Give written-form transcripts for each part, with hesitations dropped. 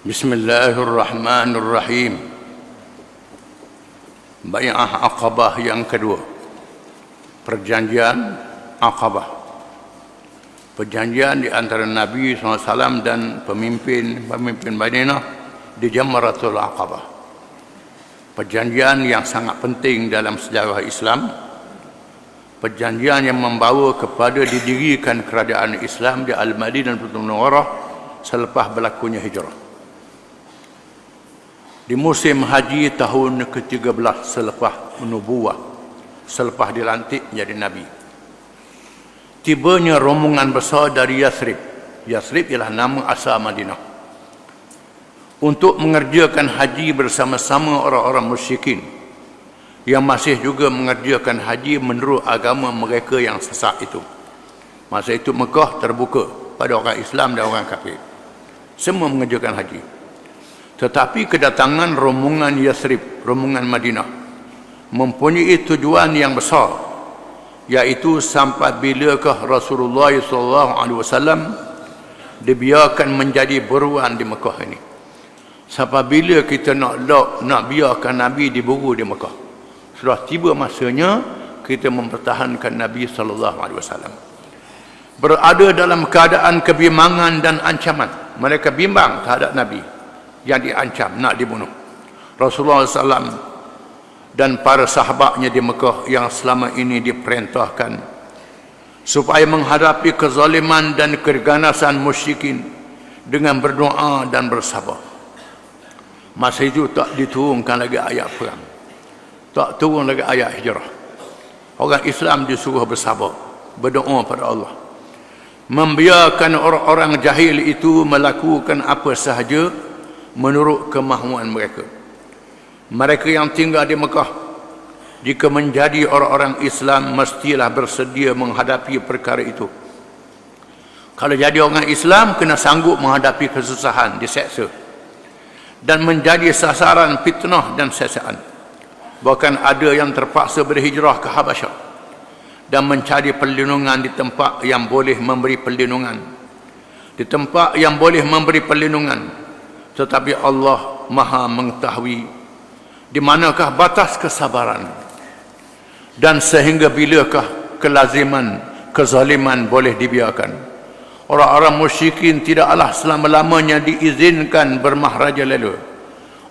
Bismillahirrahmanirrahim. Bai'ah Aqabah yang kedua. Perjanjian Aqabah. Perjanjian di antara Nabi SAW dan pemimpin Madinah di Jamratul Aqabah. Perjanjian yang sangat penting dalam sejarah Islam. Perjanjian yang membawa kepada didirikan kerajaan Islam di Al-Madinah Munawwarah selepas berlakunya hijrah. Di musim haji tahun ke-13 selepas nubuwah, selepas dilantik menjadi Nabi, tibanya rombongan besar dari Yathrib. Yathrib ialah nama asal Madinah, untuk mengerjakan haji bersama-sama orang-orang musyrikin yang masih juga mengerjakan haji menurut agama mereka yang sesat itu. Masa itu Mekah terbuka pada orang Islam dan orang kafir, semua mengerjakan haji. Tetapi kedatangan rombongan Yathrib, rombongan Madinah, mempunyai tujuan yang besar, iaitu sampai bilakah Rasulullah SAW dibiarkan menjadi buruan di Mekah ini. Sampai bila kita nak biarkan Nabi diburu di Mekah. Sudah tiba masanya kita mempertahankan Nabi SAW. Berada dalam keadaan kebimbangan dan ancaman. Mereka bimbang terhadap Nabi yang diancam nak dibunuh. Rasulullah SAW dan para sahabatnya di Mekah yang selama ini diperintahkan supaya menghadapi kezaliman dan keganasan musyrikin dengan berdoa dan bersabar. Masa itu tak diturunkan lagi ayat perang, tak turun lagi ayat hijrah. Orang Islam disuruh bersabar, berdoa pada Allah, membiarkan orang-orang jahil itu melakukan apa sahaja menurut kemahuan mereka. Mereka yang tinggal di Mekah, jika menjadi orang-orang Islam, mestilah bersedia menghadapi perkara itu. Kalau jadi orang Islam, kena sanggup menghadapi kesusahan, diseksa, dan menjadi sasaran fitnah dan sesaan. Bahkan ada yang terpaksa berhijrah ke Habasyah dan mencari perlindungan di tempat yang boleh memberi perlindungan. Di tempat yang boleh memberi perlindungan. Tetapi Allah Maha mengetahui di manakah batas kesabaran dan sehingga bilakah kelaziman kezaliman boleh dibiarkan. Orang-orang musyrikin tidaklah selama-lamanya diizinkan bermahrajalela.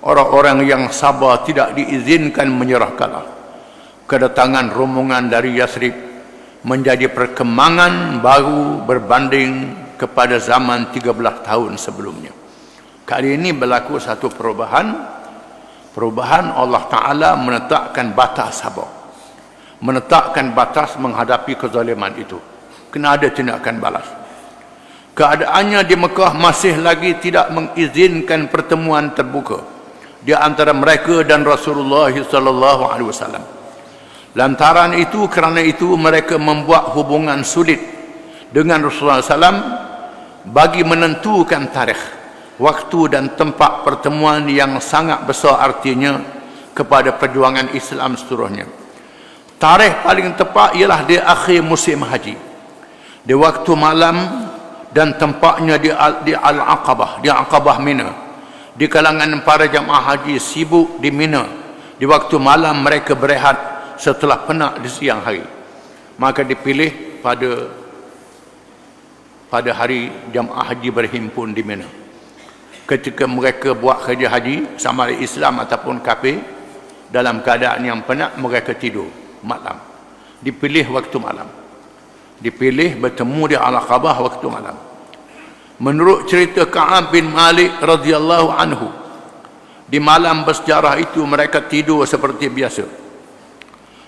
Orang-orang yang sabar tidak diizinkan menyerah kalah. Kedatangan rombongan dari Yathrib menjadi perkembangan baru berbanding kepada zaman 13 tahun sebelumnya. Kali ini berlaku satu perubahan Allah Ta'ala menetapkan batas sabar, menetapkan batas menghadapi kezaliman itu. Kena ada tindakan balas. Keadaannya di Mekah masih lagi tidak mengizinkan pertemuan terbuka di antara mereka dan Rasulullah SAW. Lantaran itu, kerana itu mereka membuat hubungan sulit dengan Rasulullah SAW bagi menentukan tarikh, waktu dan tempat pertemuan yang sangat besar artinya kepada perjuangan Islam seterusnya. Tarikh paling tepat ialah di akhir musim haji, di waktu malam, dan tempatnya di Al-Aqabah, di Aqabah Mina. Di kalangan para jamaah haji sibuk di Mina. Di waktu malam mereka berehat setelah penat di siang hari. Maka dipilih pada hari jamaah haji berhimpun di Mina. Ketika mereka buat kerja haji, sama ada Islam ataupun kafir, dalam keadaan yang penat, mereka tidur malam. Dipilih waktu malam, dipilih bertemu di Al-Aqabah waktu malam. Menurut cerita Ka'ab bin Malik radhiyallahu anhu, di malam bersejarah itu mereka tidur seperti biasa.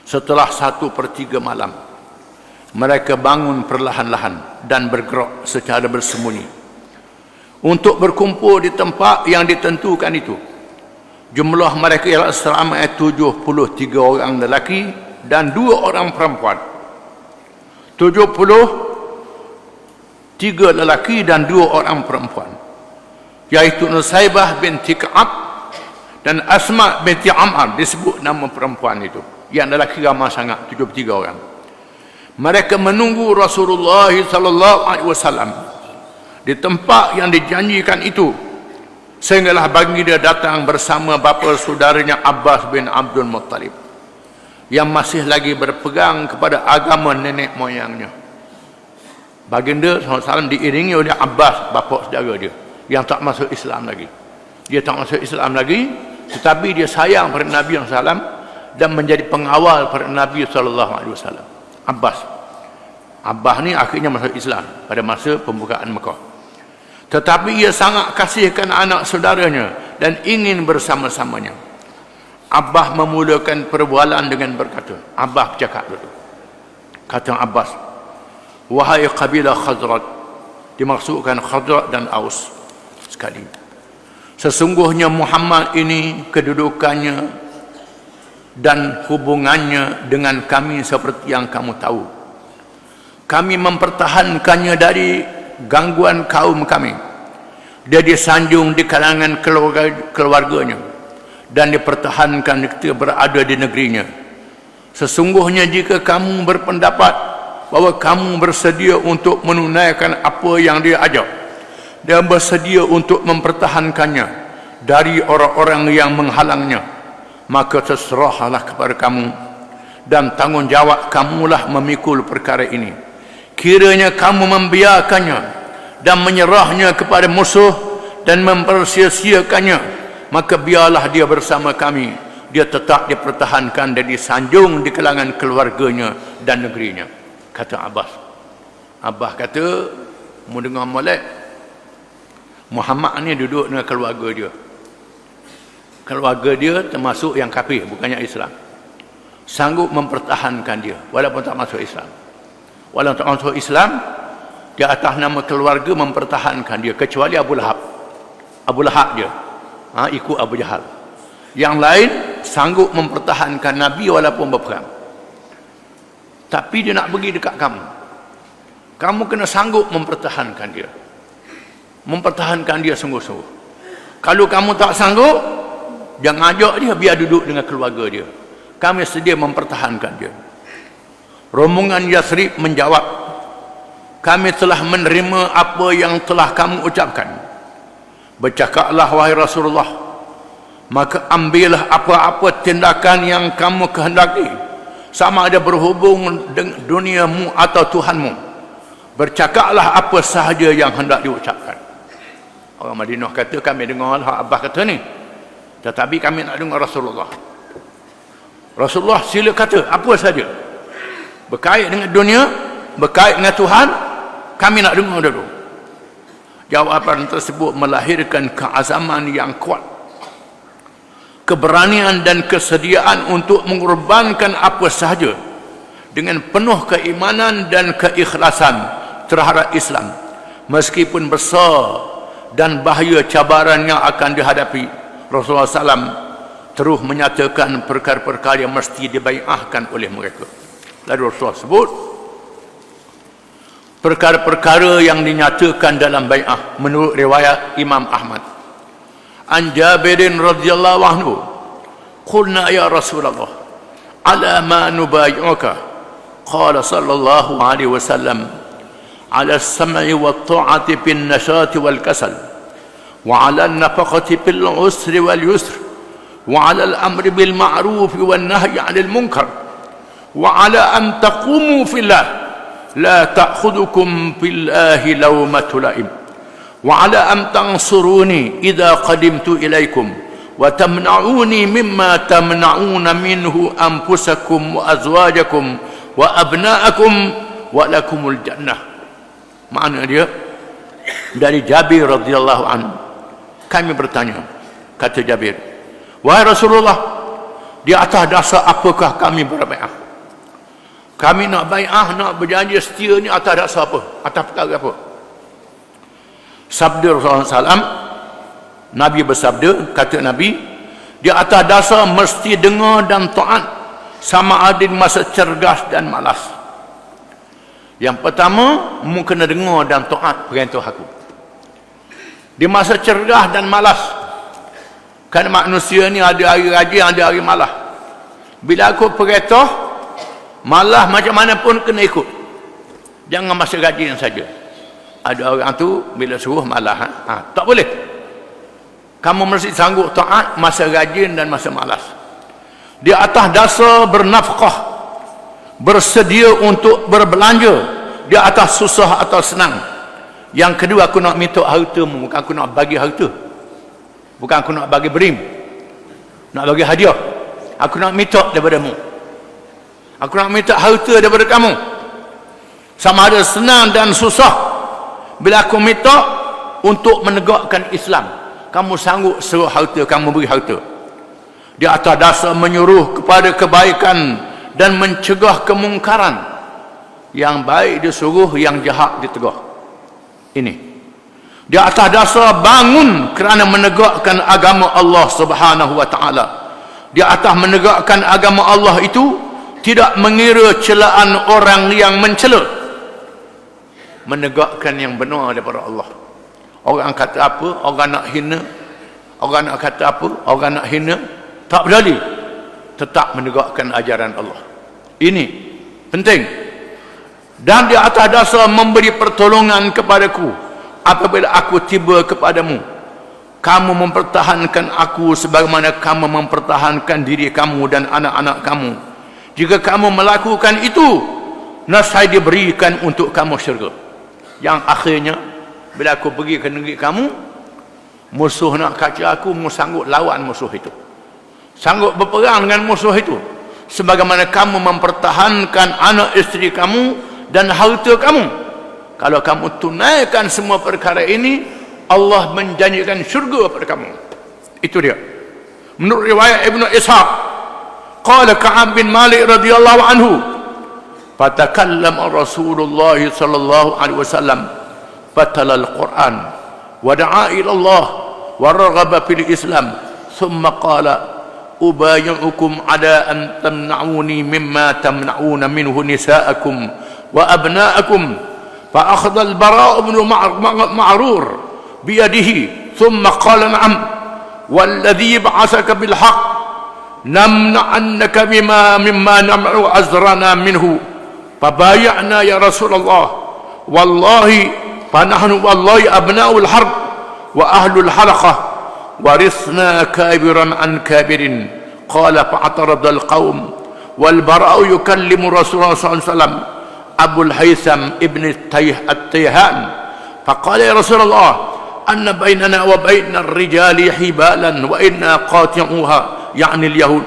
Setelah 1/3 malam, mereka bangun perlahan-lahan dan bergerak secara bersembunyi untuk berkumpul di tempat yang ditentukan itu. Jumlah mereka ialah seramai 73 orang lelaki dan 2 orang perempuan. 73 lelaki dan 2 orang perempuan, yaitu Nusaybah binti Ka'ab dan Asma binti Amr, disebut nama perempuan itu. Yang lelaki ramai sangat, 73 orang. Mereka menunggu Rasulullah SAW di tempat yang dijanjikan itu Sehinggalah bagi dia datang bersama bapa saudaranya Abbas bin Abdul Muttalib yang masih lagi berpegang kepada agama nenek moyangnya. Baginda SAW diiringi oleh Abbas, bapa saudara dia, yang tak masuk Islam lagi. Dia tak masuk Islam lagi, tetapi dia sayang pada Nabi SAW dan menjadi pengawal pada Nabi SAW. Abbas ni akhirnya masuk Islam pada masa pembukaan Mekah. Tetapi ia sangat kasihkan anak saudaranya dan ingin bersama-samanya. Abbas memulakan perbualan dengan berkata, Abbas bercakap dulu. Kata Abbas, wahai kabilah Khazraj, dimaksudkan Khazraj dan Aus sekali. Sesungguhnya Muhammad ini kedudukannya dan hubungannya dengan kami seperti yang kamu tahu. Kami mempertahankannya dari gangguan kaum kami. Dia disanjung di kalangan keluarganya dan dipertahankan ketika berada di negerinya. Sesungguhnya jika kamu berpendapat bahawa kamu bersedia untuk menunaikan apa yang dia ajak dan bersedia untuk mempertahankannya dari orang-orang yang menghalangnya, maka terserahlah kepada kamu dan tanggungjawab kamulah memikul perkara ini. Kiranya kamu membiarkannya dan menyerahnya kepada musuh dan mempersia-siakannya, maka biarlah dia bersama kami. Dia tetap dipertahankan dan disanjung di kalangan keluarganya dan negerinya. Kata Abbas. Abbas kata, mau dengar molek, Muhammad ni duduk dengan keluarga dia. Keluarga dia termasuk yang kafir, bukannya Islam. Sanggup mempertahankan dia walaupun tak masuk Islam. Walaupun tak masuk Islam, di atas nama keluarga mempertahankan dia, kecuali Abu Lahab. Abu Lahab dia ikut Abu Jahal. Yang lain sanggup mempertahankan Nabi walaupun berperang. Tapi dia nak pergi dekat kamu, kamu kena sanggup mempertahankan dia. Mempertahankan dia sungguh-sungguh. Kalau kamu tak sanggup, jangan ajak dia, biar duduk dengan keluarga dia. Kami sedia mempertahankan dia. Rombongan Yathrib menjawab, kami telah menerima apa yang telah kamu ucapkan. Bercakaplah wahai Rasulullah, maka ambillah apa-apa tindakan yang kamu kehendaki, sama ada berhubung dengan duniamu atau Tuhanmu. Bercakaplah apa sahaja yang hendak diucapkan. Orang Madinah kata, kami dengar Abbas kata ni, tetapi kami nak dengar Rasulullah. Rasulullah sila kata apa saja berkait dengan dunia, berkait dengan Tuhan, kami nak dengar dulu. Jawapan tersebut melahirkan keazaman yang kuat, keberanian dan kesediaan untuk mengorbankan apa sahaja dengan penuh keimanan dan keikhlasan terhadap Islam, meskipun besar dan bahaya cabaran yang akan dihadapi. Rasulullah SAW terus menyatakan perkara-perkara yang mesti dibai'ahkan oleh mereka. Lalu Rasulullah sebut perkara-perkara yang dinyatakan dalam bai'ah menurut riwayat Imam Ahmad. An Jabirin radhiyallahu anhu, qulna ya Rasulullah, ala ma nubay'uka? Qala sallallahu alaihi wasallam, ala as-sam'i wat-ta'ati bin nashati wal kasal, wa ala an-nafaqati bil usri wal yusr, wa ala al-amri bil ma'ruf wan nahyi 'anil munkar, wa ala an taqumu fillah la ta'khudhukum billahi lawmatu la'im, wa ala an tansuruni idza qadimtu ilaikum wa tamna'uni mimma tamna'una minhu anfusakum wa azwajakum wa abna'akum wa lakumul jannah. Makna dia dari Jabir radhiyallahu anhu, kami bertanya, kata Jabir, wahai Rasulullah, di atas dasar apakah kami berbai'ah? Kami nak bai'ah, nak berjanji setia ni atas dasar apa? Atas perkara apa? Sabda Rasulullah SAW, Nabi bersabda, kata Nabi, di atas dasar mesti dengar dan taat, sama ada di masa cergas dan malas. Yang pertama, mu kena dengar dan taat perintah aku. Di masa cergas dan malas, kan manusia ni ada hari rajin, ada hari malas. Bila aku perintah, malah macam mana pun kena ikut. Jangan masa rajin saja. Ada orang tu bila suruh malah, tak boleh. Kamu mesti sanggup taat masa rajin dan masa malas. Di atas dasar bernafkah, bersedia untuk berbelanja, di atas susah atau senang. Yang kedua, aku nak minta hartamu, bukan aku nak bagi harta. Bukan aku nak bagi berim, nak bagi hadiah. Aku nak minta daripadamu. Aku nak minta harta daripada kamu. Sama ada senang dan susah. Bila aku minta untuk menegakkan Islam, kamu sanggup suruh harta, kamu beri harta. Di atas dasar menyuruh kepada kebaikan dan mencegah kemungkaran. Yang baik disuruh, yang jahat ditegah. Ini. Di atas dasar bangun kerana menegakkan agama Allah Subhanahu wa taala. Di atas menegakkan agama Allah itu tidak mengira celaan orang yang mencela. Menegakkan yang benar daripada Allah. Orang kata apa, orang nak hina, orang nak kata apa, orang nak hina, tak peduli, tetap menegakkan ajaran Allah. Ini penting. Dan di atas dasar memberi pertolongan kepadaku apabila aku tiba kepadamu. Kamu mempertahankan aku sebagaimana kamu mempertahankan diri kamu dan anak-anak kamu. Jika kamu melakukan itu, nasai diberikan untuk kamu syurga. Yang akhirnya, bila aku pergi ke negeri kamu, musuh nak kacau aku, mu sanggup lawan musuh itu, sanggup berperang dengan musuh itu, sebagaimana kamu mempertahankan anak isteri kamu dan harta kamu. Kalau kamu tunaikan semua perkara ini, Allah menjanjikan syurga pada kamu. Itu dia. Menurut riwayat Ibnu Ishaq, qala Ka'ab bin Malik radhiyallahu anhu, fatakallama Rasulullah sallallahu alaihi wasallam fatala al-Quran wa da'a ila Allah wa raghaba fil Islam, thumma qala ubayyukum ala an tamna'uni mimma tamna'una minhu nisa'akum wa abna'akum, fa akhadha al-Bara' ibn Ma'rur biyadihi thumma qala na'am walladhi ba'athaka bil haqq namna'annaka mimma nam'u azrana minhu, fabaya'na ya Rasulullah wallahi fanahnu wallahi abna'ul harb wa ahlul halaqah warisna kabiran an kabirin. Qala fa'atarada al-qawm wal Bara'u yukallimu Rasulullah sallallahu alaihi wasallam Abul Haytham ibn at-Tayhan, faqala ya Rasulullah anna bainana wa baina ar-rijali hibalan wa inna qati'uha, yani al-yahud,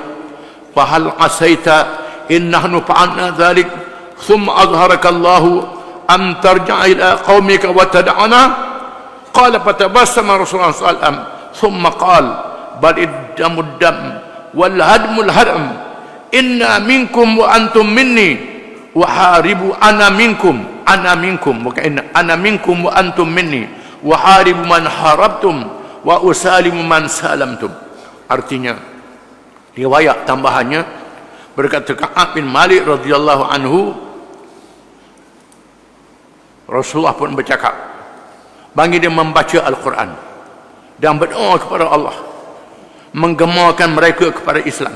fa hal asaita in nahnu fa'alna dhalik thumma azharaka Allahu am tarja'a ila qaumika wa tad'ana. Qala fatabassama Rasulullah sallallahu alaihi wasallam thumma qala bal iddamu dam wal hadmu al hadm inna minkum wa antum minni wa haribu ana minkum bukan inna, ana minkum wa antum minni wa haribu man harabtum wa usalimu man salamtum. Artinya, riwayat tambahannya berkata Ka'ab bin Malik radhiyallahu anhu, Rasulullah pun bercakap bagi dia membaca Al-Quran dan berdoa kepada Allah, menggemarkan mereka kepada Islam.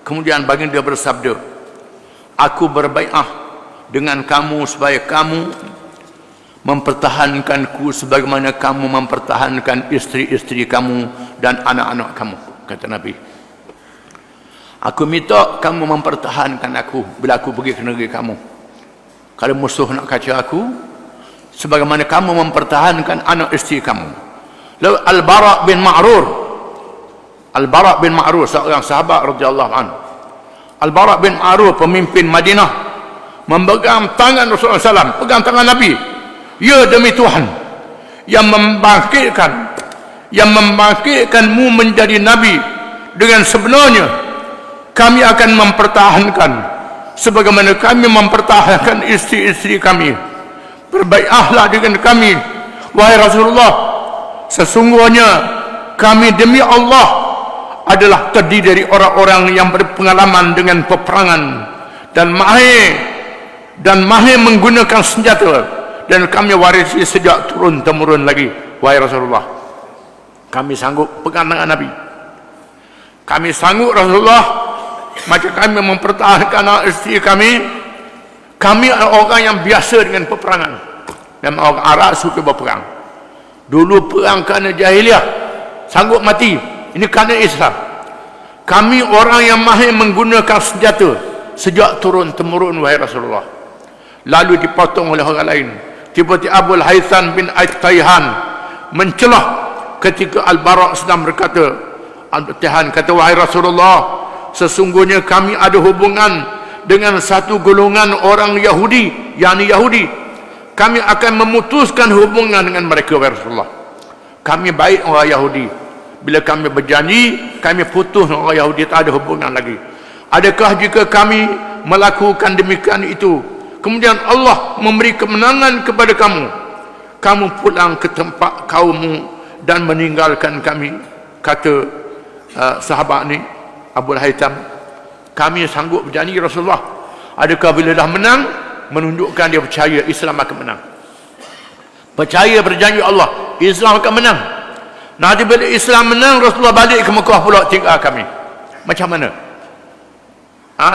Kemudian bagi dia bersabda, aku berbai'ah dengan kamu supaya kamu mempertahankanku sebagaimana kamu mempertahankan isteri-isteri kamu dan anak-anak kamu, kata Nabi. Aku minta kamu mempertahankan aku bila aku pergi ke negeri kamu. Kalau musuh nak kacau aku, sebagaimana kamu mempertahankan anak isteri kamu. Lalu Al-Bara' bin Ma'rur, seorang sahabat radhiyallahu anhu. Al-Bara' bin Ma'rur, pemimpin Madinah, memegang tangan Rasulullah SAW, pegang tangan Nabi. Ya demi Tuhan yang membangkitkanmu menjadi Nabi, dengan sebenarnya kami akan mempertahankan sebagaimana kami mempertahankan isteri-isteri kami. Berbaiatlah dengan kami, wahai Rasulullah. Sesungguhnya kami demi Allah adalah terdiri dari orang-orang yang berpengalaman dengan peperangan dan mahir menggunakan senjata, dan kami warisi sejak turun-temurun lagi, wahai Rasulullah. Kami sanggup pegang tangan Nabi, kami sanggup Rasulullah, macam kami mempertahankan anak isteri kami. Kami adalah orang yang biasa dengan peperangan, dan orang Arab suka berperang. Dulu perang kerana jahiliah, sanggup mati. Ini kerana Islam. Kami orang yang mahir menggunakan senjata sejak turun-temurun, wahai Rasulullah. Lalu dipotong oleh orang lain. Tiba-tiba Abul Haytham bin Tayhan mencelah ketika Al-Bara' sedang berkata, Tayhan kata, wahai Rasulullah, sesungguhnya kami ada hubungan dengan satu golongan orang Yahudi, yakni Yahudi. Kami akan memutuskan hubungan dengan mereka, wahai Rasulullah. Kami baik orang Yahudi. Bila kami berjanji, kami putus dengan orang Yahudi, tak ada hubungan lagi. Adakah jika kami melakukan demikian itu, kemudian Allah memberi kemenangan kepada kamu, kamu pulang ke tempat kaummu dan meninggalkan kami? Kata sahabat ni, Abul Haytham, kami sanggup berjanji Rasulullah. Adakah bila dah menang, menunjukkan dia percaya Islam akan menang, percaya berjanji Allah, Islam akan menang. Nanti bila Islam menang, Rasulullah balik ke Mekah pula, tinggal kami. Macam mana?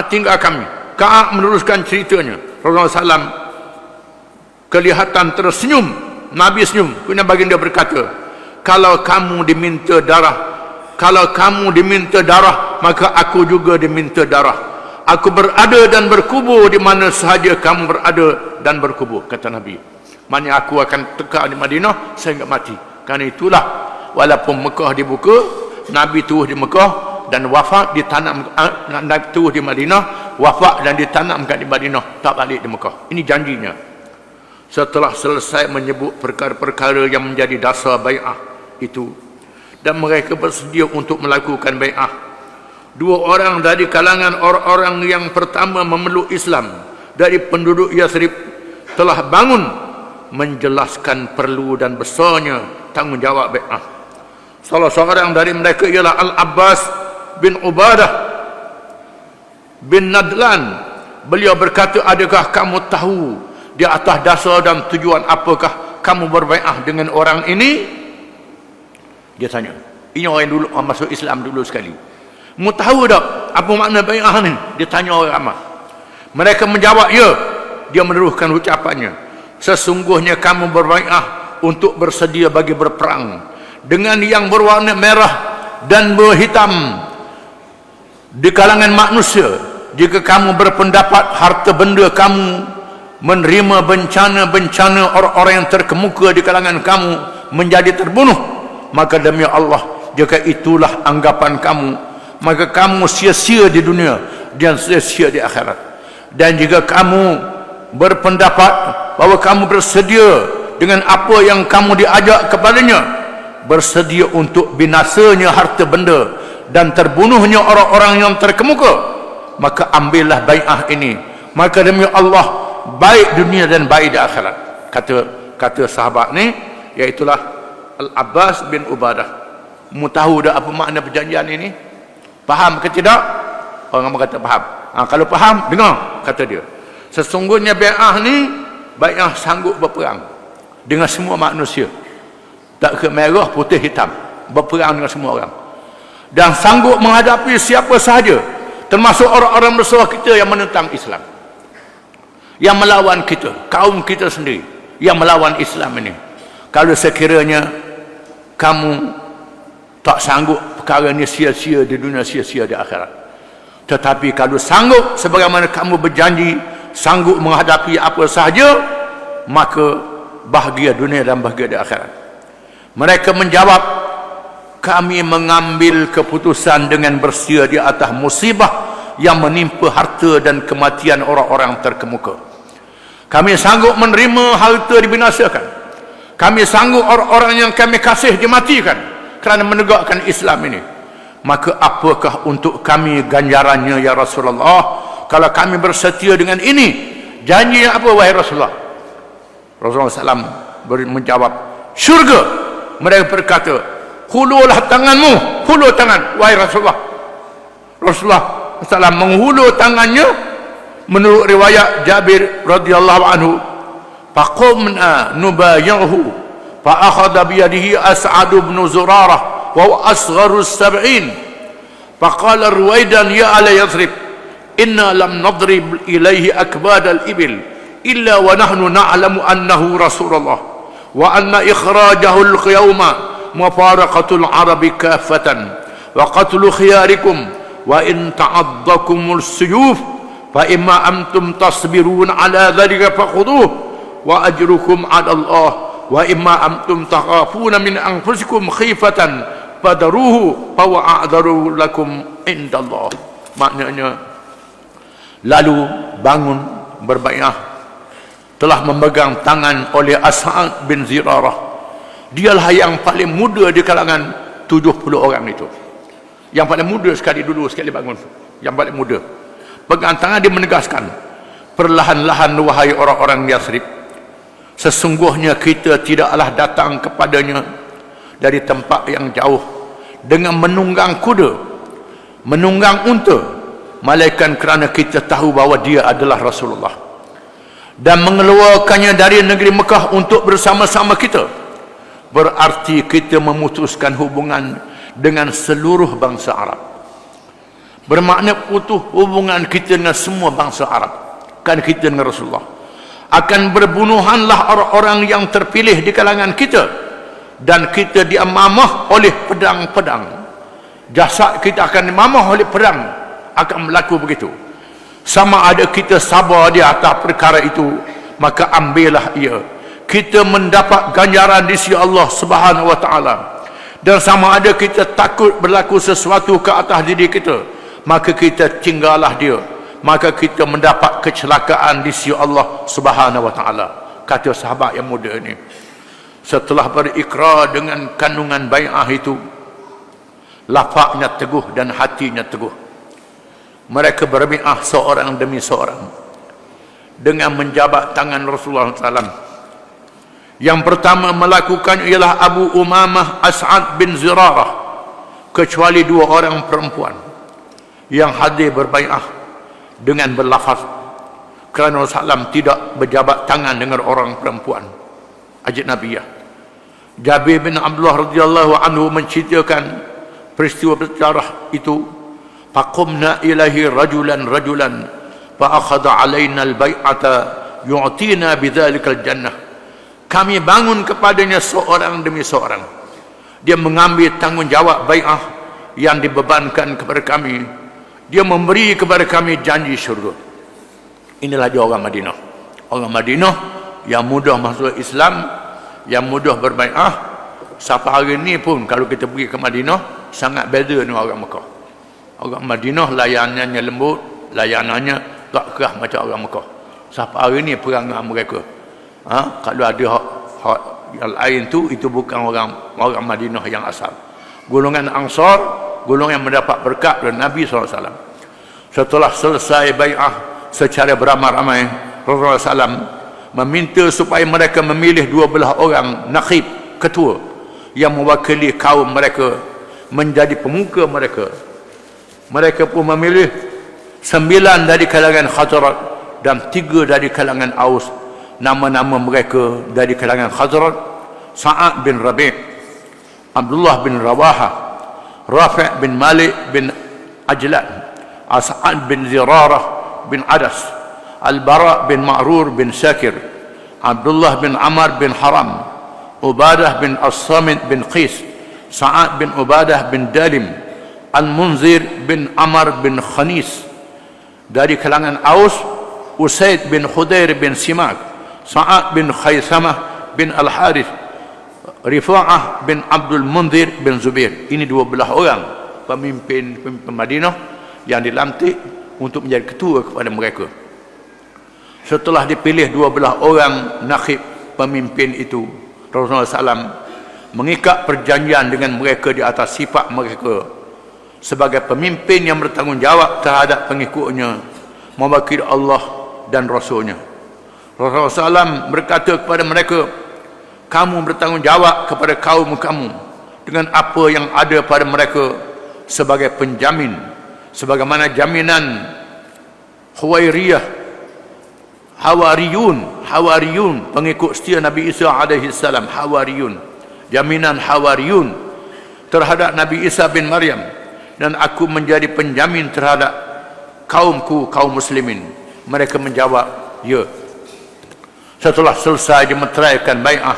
Tinggal kami. Ka'ab meneruskan ceritanya. Rasulullah SAW kelihatan tersenyum. Nabi senyum. Kemudian baginda berkata, kalau kamu diminta darah, maka aku juga diminta darah. Aku berada dan berkubur di mana sahaja kamu berada dan berkubur, kata Nabi. Maknanya aku akan tekak di Madinah sehingga mati. Kerana itulah, walaupun Mekah dibuka, Nabi terus di Mekah dan wafat ditanam, terus di Madinah, wafat dan ditanamkan di Madinah, tak balik di Mekah. Ini janjinya. Setelah selesai menyebut perkara-perkara yang menjadi dasar bai'ah itu, dan mereka bersedia untuk melakukan bai'ah, dua orang dari kalangan orang-orang yang pertama memeluk Islam dari penduduk Yathrib telah bangun menjelaskan perlu dan besarnya tanggungjawab bai'ah. Salah seorang dari mereka ialah Al-Abbas bin Ubadah bin Nadlan. Beliau berkata, adakah kamu tahu di atas dasar dan tujuan apakah kamu berbai'ah dengan orang ini? Dia tanya. Ini orang yang dulu masuk Islam dulu sekali. Mu tahu tak apa makna bai'ah ni? Dia tanya orang ramai. Mereka menjawab, ya. Dia meneruskan ucapannya, sesungguhnya kamu berbai'ah untuk bersedia bagi berperang dengan yang berwarna merah dan berhitam di kalangan manusia. Jika kamu berpendapat harta benda kamu menerima bencana-bencana orang-orang yang terkemuka di kalangan kamu menjadi terbunuh, maka demi Allah, jika itulah anggapan kamu, maka kamu sia-sia di dunia dan sia-sia di akhirat. Dan jika kamu berpendapat bahawa kamu bersedia dengan apa yang kamu diajak kepadanya, bersedia untuk binasanya harta benda dan terbunuhnya orang-orang yang terkemuka, maka ambillah bai'ah ini, maka demi Allah baik dunia dan baik di akhirat. Kata sahabat ni, iaitulah Al-Abbas bin Ubadah. Mu tahu dah apa makna perjanjian ini? Faham ke tidak? Orang kata faham. Kalau faham, dengar, kata dia, sesungguhnya bai'ah ni bai'ah sanggup berperang dengan semua manusia, tak ke merah, putih, hitam, berperang dengan semua orang, dan sanggup menghadapi siapa sahaja, termasuk orang-orang bersuara kita yang menentang Islam, yang melawan kita, kaum kita sendiri yang melawan Islam ini. Kalau sekiranya kamu tak sanggup, perkara ini sia-sia di dunia, sia-sia di akhirat. Tetapi kalau sanggup, sebagaimana kamu berjanji sanggup menghadapi apa sahaja, maka bahagia dunia dan bahagia di akhirat. Mereka menjawab, kami mengambil keputusan dengan bersedia di atas musibah yang menimpa harta dan kematian orang-orang terkemuka. Kami sanggup menerima harta dibinasakan. Kami sanggup orang-orang yang kami kasih dimatikan kerana menegakkan Islam ini. Maka apakah untuk kami ganjarannya, ya Rasulullah, kalau kami bersetia dengan ini? Janjinya apa, wahai Rasulullah? Rasulullah SAW menjawab, syurga. Mereka berkata, hulurlah tanganmu, hulur tangan, wahai Rasulullah. Rasulullah SAW menghulur tangannya. Menurut riwayat Jabir radhiyallahu anhu, faqumna nubayi'uhu fa akhadha bi yadihi As'ad bin Zurarah wa huwa asgharu as-sab'in faqala ruwaidan ya ala Yathrib inna lam nadrib ilayhi akbad al-ibil illa wa nahnu na'lamu annahu Rasulullah wa anna ikhrajahu al-qiyama mufaraqatul arabi kafatan wa qatlu khiyarikum wa in ta'addakumul suyuf fa imma antum tasbirun ala dhalika fakhuduh wa ajrukum 'ala Allah wa imma antum takhafuna min anfusikum khifatan fadaruhu fa a'dharu lakum indallah. Maknanya, lalu bangun berbai'ah, telah memegang tangan oleh As'ad bin Zirarah. Dialah yang paling muda di kalangan 70 orang itu, yang paling muda sekali dulu sekali bangun, yang paling muda. Pegang tangan dia menegaskan, perlahan-lahan wahai orang-orang Yathrib, sesungguhnya kita tidaklah datang kepadanya dari tempat yang jauh dengan menunggang kuda, menunggang unta, melainkan kerana kita tahu bahawa dia adalah Rasulullah, dan mengeluarkannya dari negeri Mekah untuk bersama-sama kita. Berarti kita memutuskan hubungan dengan seluruh bangsa Arab. Bermakna putus hubungan kita dengan semua bangsa Arab, kan kita dengan Rasulullah. Akan berbunuhanlah orang-orang yang terpilih di kalangan kita, dan kita diamamah oleh pedang-pedang. Jasad kita akan diamamah oleh pedang, akan berlaku begitu. Sama ada kita sabar di atas perkara itu, maka ambillah ia. Kita mendapat ganjaran di sisi Allah Subhanahu wa taala. Dan sama ada kita takut berlaku sesuatu ke atas diri kita, maka kita tinggallah dia, maka kita mendapat kecelakaan di sisi Allah Subhanahu wa taala. Kata sahabat yang muda ini, setelah berikrar dengan kandungan bai'ah itu, lafaznya teguh dan hatinya teguh. Mereka berbai'ah seorang demi seorang dengan menjabat tangan Rasulullah SAW. Yang pertama melakukan ialah Abu Umamah As'ad bin Zirarah, kecuali dua orang perempuan yang hadir berbai'ah dengan berlafaz, kerana Rasulullah SAW tidak berjabat tangan dengan orang perempuan ajnabiyah. Jabir bin Abdullah radhiyallahu anhu menceritakan peristiwa bersejarah itu. Faqumna ilahi rajulan fa akhadha alaina al-bai'ata yu'tina bidzalikal jannah. Kami bangun kepadanya seorang demi seorang. Dia mengambil tanggungjawab bai'ah yang dibebankan kepada kami. Dia memberi kepada kami janji syurga. Inilah dia orang Madinah. Orang Madinah yang mudah masuk Islam, yang mudah berbai'ah. Sampai hari ini pun kalau kita pergi ke Madinah, sangat beza dengan orang Mekah. Orang Madinah layanannya lembut, layanannya tak keras macam orang Mekah. Sampai hari ini perangai mereka. Kalau ada hak yang lain tu, itu bukan orang Madinah yang asal. Golongan Ansar, golongan yang mendapat berkat dari Nabi SAW. Setelah selesai bai'ah secara beramai-ramai, Rasulullah SAW meminta supaya mereka memilih 12 orang naqib, ketua, yang mewakili kaum mereka menjadi pemuka mereka. Mereka pun memilih 9 dari kalangan Khazraj dan 3 dari kalangan Aus. Nama-nama mereka dari kalangan Khazraj: Sa'ad bin Rabi', Abdullah bin Rawaha, Rafi' bin Malik bin Ajlan, As'ad bin Zirarah bin Adas, Al-Bara' bin Ma'rur bin Shakir, Abdullah bin Amr bin Haram, Ubadah bin As-Samit bin Qis, Sa'ad bin Ubadah bin Dalim, Al-Munzir bin Amr bin Khanis. Dari kalangan Aus, Usaid bin Khudair bin Simak, Sa'ad bin Khaysamah bin Al-Harith, Rifa'ah bin Abdul Munzir bin Zubair. Ini 12 orang pemimpin Madinah yang dilantik untuk menjadi ketua kepada mereka. Setelah dipilih 12 orang naqib pemimpin itu, Rasulullah SAW mengikat perjanjian dengan mereka di atas sifat mereka sebagai pemimpin yang bertanggungjawab terhadap pengikutnya, mewakili Allah dan Rasulnya. Rasulullah SAW berkata kepada mereka, kamu bertanggungjawab kepada kaum kamu dengan apa yang ada pada mereka sebagai penjamin, sebagaimana jaminan Hawariyun, pengikut setia Nabi Isa AS, Hawariyun, jaminan Hawariyun terhadap Nabi Isa bin Maryam, dan aku menjadi penjamin terhadap kaumku, kaum muslimin. Mereka menjawab, ya. Setelah selesai dimeteraikan bai'ah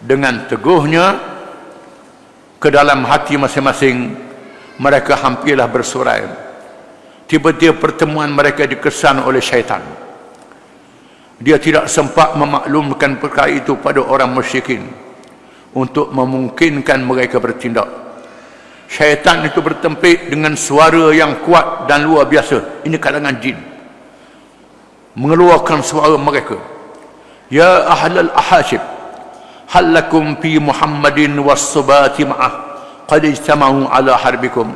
dengan teguhnya, ke dalam hati masing-masing, mereka hampirlah bersurai. Tiba-tiba pertemuan mereka dikesan oleh syaitan. Dia tidak sempat memaklumkan perkara itu pada orang musyrikin untuk memungkinkan mereka bertindak. Syaitan itu bertempik dengan suara yang kuat dan luar biasa. Ini kalangan jin. Mengeluarkan suara mereka. Ya ahlal ahashib, hal lakum fi Muhammadin was-subati ma'ah qad ijtama'u ala harbikum.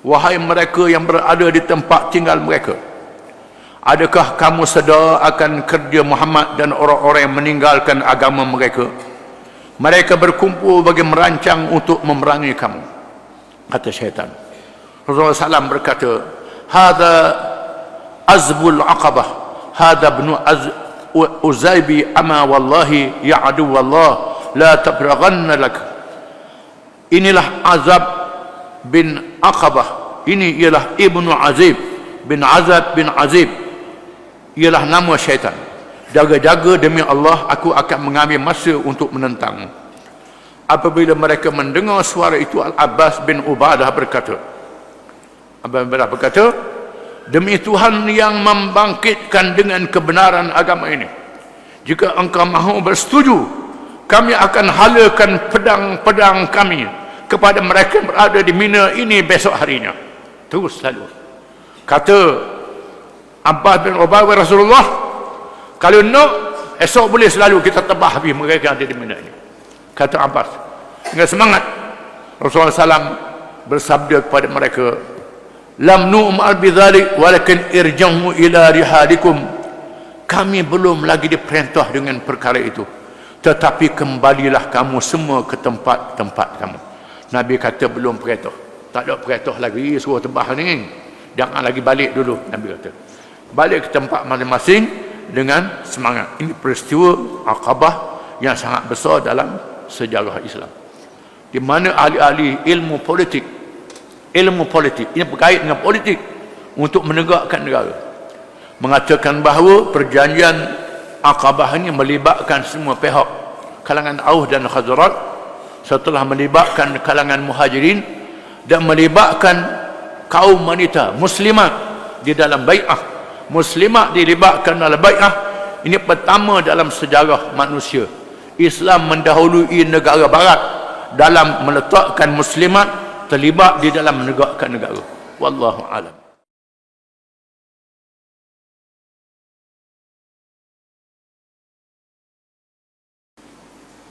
Wahai mereka yang berada di tempat tinggal mereka, adakah kamu sedar akan kerja Muhammad dan orang-orang yang meninggalkan agama mereka? Mereka berkumpul bagi merancang untuk memerangi kamu, kata syaitan. Rasulullah SAW berkata, Hada azbul aqabah, hada ibnu Uzaibi ama wallahi ya adu wallah la tabraghanna lak. Inilah Azab bin Aqabah. Ini ialah Ibnu Azib bin Azab bin Azib. Ialah nama syaitan. Jaga-jaga demi Allah, aku akan mengambil masa untuk menentangmu. Apabila mereka mendengar suara itu, Al-Abbas bin Ubadah berkata, demi Tuhan yang membangkitkan dengan kebenaran agama ini, jika engkau mahu bersetuju, kami akan halakan pedang-pedang kami kepada mereka yang berada di Mina ini besok harinya. Terus selalu kata Abbas bin Ubadah, Rasulullah, kalau nak, esok boleh selalu kita tebah habis mereka yang ada di Mina ini. Kata Abbas dengan semangat. Rasulullah SAW bersabda kepada mereka, lam nu'mal bidzalik walakin irjahu ila rihalikum. Kami belum lagi diperintah dengan perkara itu, tetapi kembalilah kamu semua ke tempat-tempat kamu. Nabi kata belum perintah. Tak ada perintah lagi suruh tebah ni. Jangan lagi balik dulu. Nabi kata balik ke tempat masing-masing dengan semangat. Ini peristiwa Aqabah yang sangat besar dalam sejarah Islam, di mana ahli-ahli ilmu politik ini berkait dengan politik untuk menegakkan negara, mengatakan bahawa perjanjian Aqabah ini melibatkan semua pihak, kalangan Aus dan Khazraj, setelah melibatkan kalangan Muhajirin dan melibatkan kaum wanita muslimat di dalam bai'ah. Muslimat dilibatkan dalam bai'ah. Ini pertama dalam sejarah manusia. Islam mendahului negara barat dalam meletakkan muslimat terlibat di dalam menegakkan negara. Wallahu a'lam.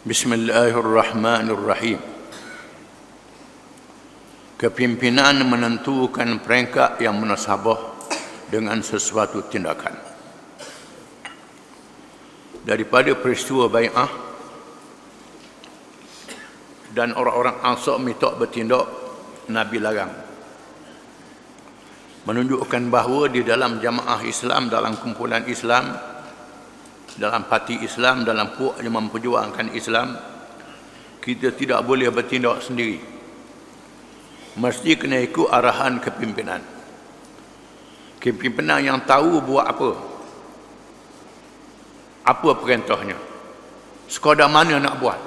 Bismillahirrahmanirrahim. Kepimpinan menentukan peringkat yang munasabah dengan sesuatu tindakan. Daripada peristiwa bai'ah dan orang-orang Ansar minta bertindak, Nabi larang, menunjukkan bahawa di dalam jamaah Islam, dalam kumpulan Islam, dalam parti Islam, dalam puak yang memperjuangkan Islam, kita tidak boleh bertindak sendiri, mesti kena ikut arahan kepimpinan. Kepimpinan yang tahu buat apa perintahnya, sekadar mana nak buat,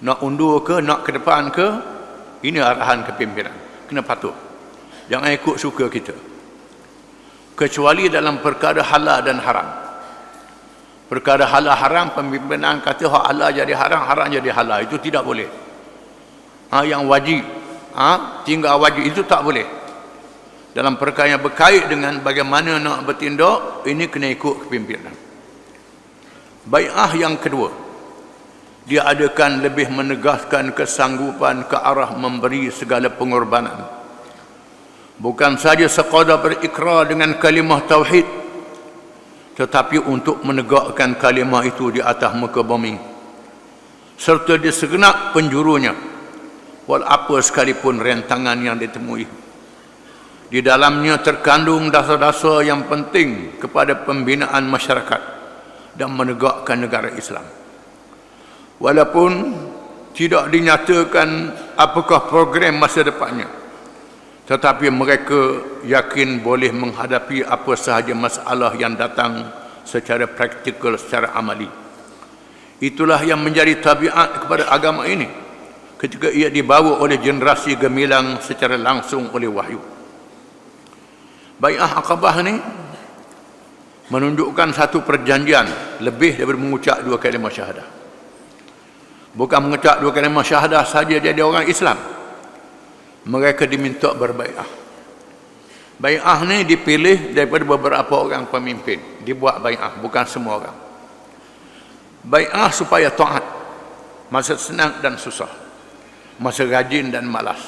nak undur ke, nak ke depan ke, ini arahan kepimpinan. Kena patuh, jangan ikut suka kita, kecuali dalam perkara halal dan haram. Perkara halal haram, pimpinan kata hak halal jadi haram, haram jadi halal, itu tidak boleh. Yang wajib, tinggal wajib, itu tak boleh. Dalam perkara yang berkait dengan bagaimana nak bertindak, ini kena ikut kepimpinan. Bai'ah yang kedua, dia adakan lebih menegaskan kesanggupan ke arah memberi segala pengorbanan, bukan saja sekadar berikrar dengan kalimah tauhid, tetapi untuk menegakkan kalimah itu di atas muka bumi, serta di segenap penjurunya, wal apa sekalipun rentangan yang ditemui. Di dalamnya terkandung dasar-dasar yang penting kepada pembinaan masyarakat dan menegakkan negara Islam. Walaupun tidak dinyatakan apakah program masa depannya, tetapi mereka yakin boleh menghadapi apa sahaja masalah yang datang secara praktikal, secara amali. Itulah yang menjadi tabiat kepada agama ini. ketika ia dibawa oleh generasi gemilang secara langsung oleh wahyu. Bai'ah Aqabah ni menunjukkan satu perjanjian lebih daripada mengucap dua kalimah syahadah. Bukan mengucap dua kalimah syahadah saja jadi orang Islam. Mereka diminta berbai'ah. Bai'ah ni dipilih daripada beberapa orang pemimpin. Dibuat bai'ah, bukan semua orang. Bai'ah supaya taat. Masa senang dan susah. Masa rajin dan malas.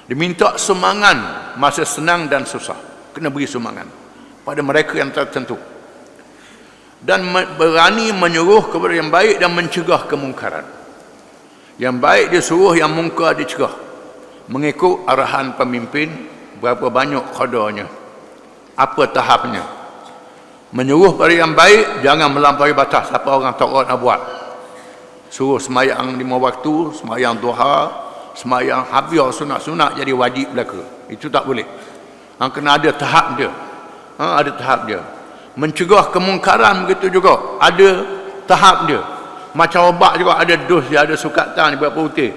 Diminta sumbangan masa senang dan susah. Kena beri sumbangan pada mereka yang tertentu. Dan berani menyuruh kepada yang baik dan mencegah kemungkaran. Yang baik disuruh, yang mungkar dicegah. Mengikut arahan pemimpin, berapa banyak qadarnya, apa tahapnya. Menyuruh pada yang baik, jangan melampaui batas apa orang takut nak buat. Suruh semayang 5 waktu, semayang duha, semayang habis sunat-sunat jadi wajib belaka. Itu tak boleh. Kena ada tahap dia. Ada tahap dia. Mencegah kemungkaran begitu juga, ada tahap dia. Macam obat juga ada dos dia, ada sukatan berapa hutih.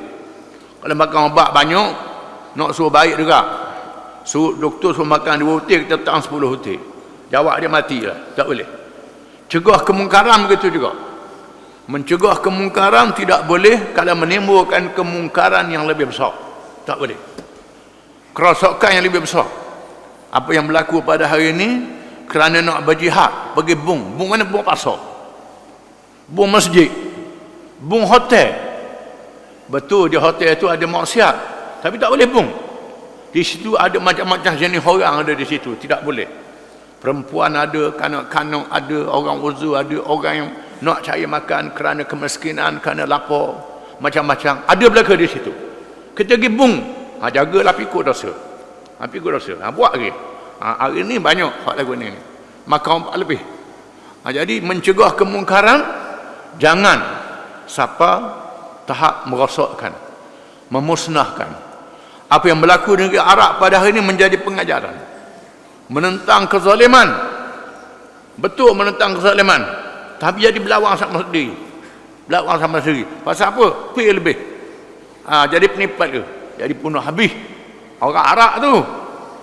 Kalau makan obat banyak, nak suruh baik juga. Suruh doktor suruh makan 2 hutih, kita letak 10 hutih. Jawab dia mati lah. Tak boleh. Cegah kemungkaran begitu juga. Mencegah kemungkaran tidak boleh kalau menimbulkan kemungkaran yang lebih besar. Tak boleh. Kerosakan yang lebih besar. Apa yang berlaku pada hari ini, kerana nak berjihad, pergi bung. Bung mana? Bung pasar. Bung masjid. Bung hotel. Betul di hotel itu ada maksiat. Tapi tak boleh bung. Di situ ada macam-macam jenis orang ada di situ. Tidak boleh. Perempuan ada, kanak-kanak ada, orang uzur ada, orang yang nak cari makan kerana kemiskinan, kerana lapar. Macam-macam. Ada belaka di situ. Kita pergi bung. Jagalah pikul dosa. Pikul dosa. Buat lagi. Hari ini banyak hak lagu ni. Maka 4 lebih. Jadi mencegah kemungkaran, jangan siapa tahap merosakkan, memusnahkan. Apa yang berlaku di negeri Arab pada hari ini menjadi pengajaran. Menentang kezaliman. Betul menentang kezaliman. Tapi jadi berlawan sama sendiri. Berlawan sama sendiri. Pasal apa? Pay lebih. Jadi penipat ke? Jadi punuh habis. Orang Arab tu.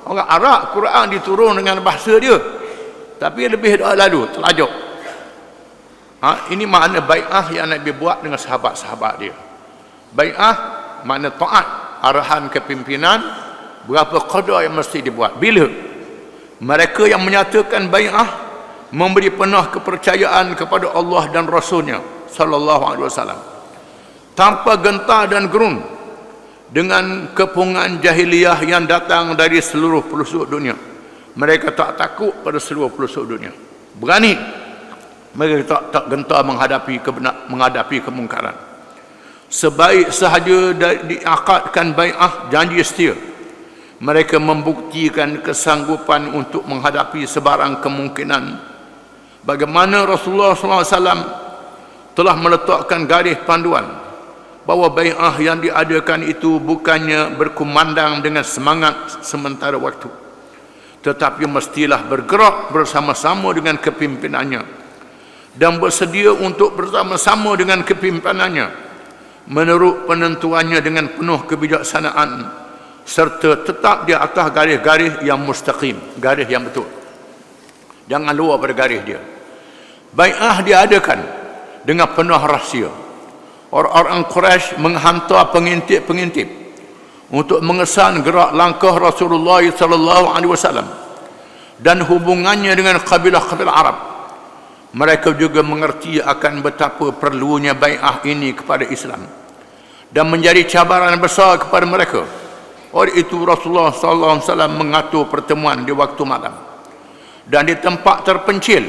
Orang Arab, Quran diturun dengan bahasa dia. Tapi lebih lalu, terlajuk. Ini makna bai'ah yang Nabi buat dengan sahabat-sahabat dia. Bai'ah makna taat arahan kepimpinan, berapa qadar yang mesti dibuat. Bila mereka yang menyatakan bai'ah memberi penuh kepercayaan kepada Allah dan Rasulnya sallallahu alaihi wasallam, tanpa gentar dan gerun dengan kepungan jahiliyah yang datang dari seluruh pelosok dunia. Mereka tak takut pada seluruh pelosok dunia. Berani. Mereka tak gentar menghadapi kemungkaran. Sebaik sahaja diakadkan bai'ah, janji setia, mereka membuktikan kesanggupan untuk menghadapi sebarang kemungkinan. Bagaimana Rasulullah SAW telah meletakkan garis panduan bahawa bai'ah yang diadakan itu bukannya berkumandang dengan semangat sementara waktu, tetapi mestilah bergerak bersama-sama dengan kepimpinannya dan bersedia untuk bersama-sama dengan kepimpinannya menurut penentuannya dengan penuh kebijaksanaan, serta tetap di atas garis-garis yang mustaqim, garis yang betul. Jangan luar pada garis dia. Bai'ah diadakan dengan penuh rahsia. Orang-orang Quraisy menghantar pengintip-pengintip untuk mengesan gerak langkah Rasulullah sallallahu alaihi wasallam dan hubungannya dengan kabilah-kabilah Arab. Mereka juga mengerti akan betapa perlunya bai'ah ini kepada Islam dan menjadi cabaran besar kepada mereka. Oleh itu Rasulullah sallallahu alaihi wasallam mengatur pertemuan di waktu malam dan di tempat terpencil,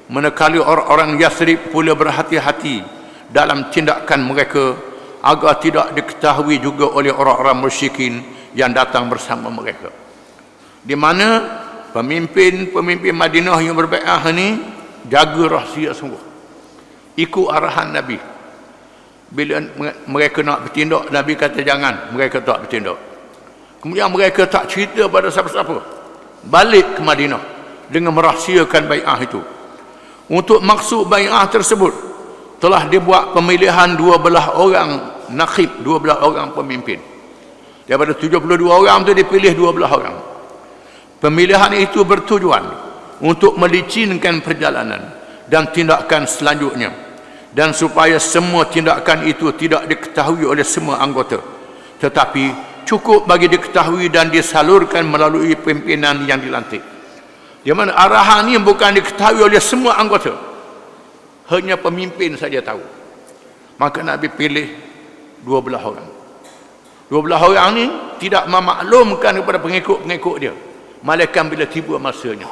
menekali orang-orang Yathrib pula berhati-hati dalam tindakan mereka agar tidak diketahui juga oleh orang-orang musyrikin yang datang bersama mereka. Di mana pemimpin Madinah yang berbai'ah ini jaga rahsia sungguh, ikut arahan Nabi. Bila mereka nak bertindak, Nabi kata jangan, mereka tak bertindak. Kemudian mereka tak cerita pada siapa-siapa, balik ke Madinah dengan merahsiakan bai'ah itu. Untuk maksud bai'ah tersebut telah dibuat pemilihan 12 orang nakhib, 12 orang pemimpin. Daripada 72 orang tu dipilih 12 orang. Pemilihan itu bertujuan untuk melicinkan perjalanan dan tindakan selanjutnya, dan supaya semua tindakan itu tidak diketahui oleh semua anggota, tetapi cukup bagi diketahui dan disalurkan melalui pimpinan yang dilantik. Di mana arahan ini bukan diketahui oleh semua anggota, hanya pemimpin saja tahu. Maka Nabi pilih 12 orang. 12 orang ni tidak memaklumkan kepada pengikut-pengikut dia, malaikat bila tiba masanya.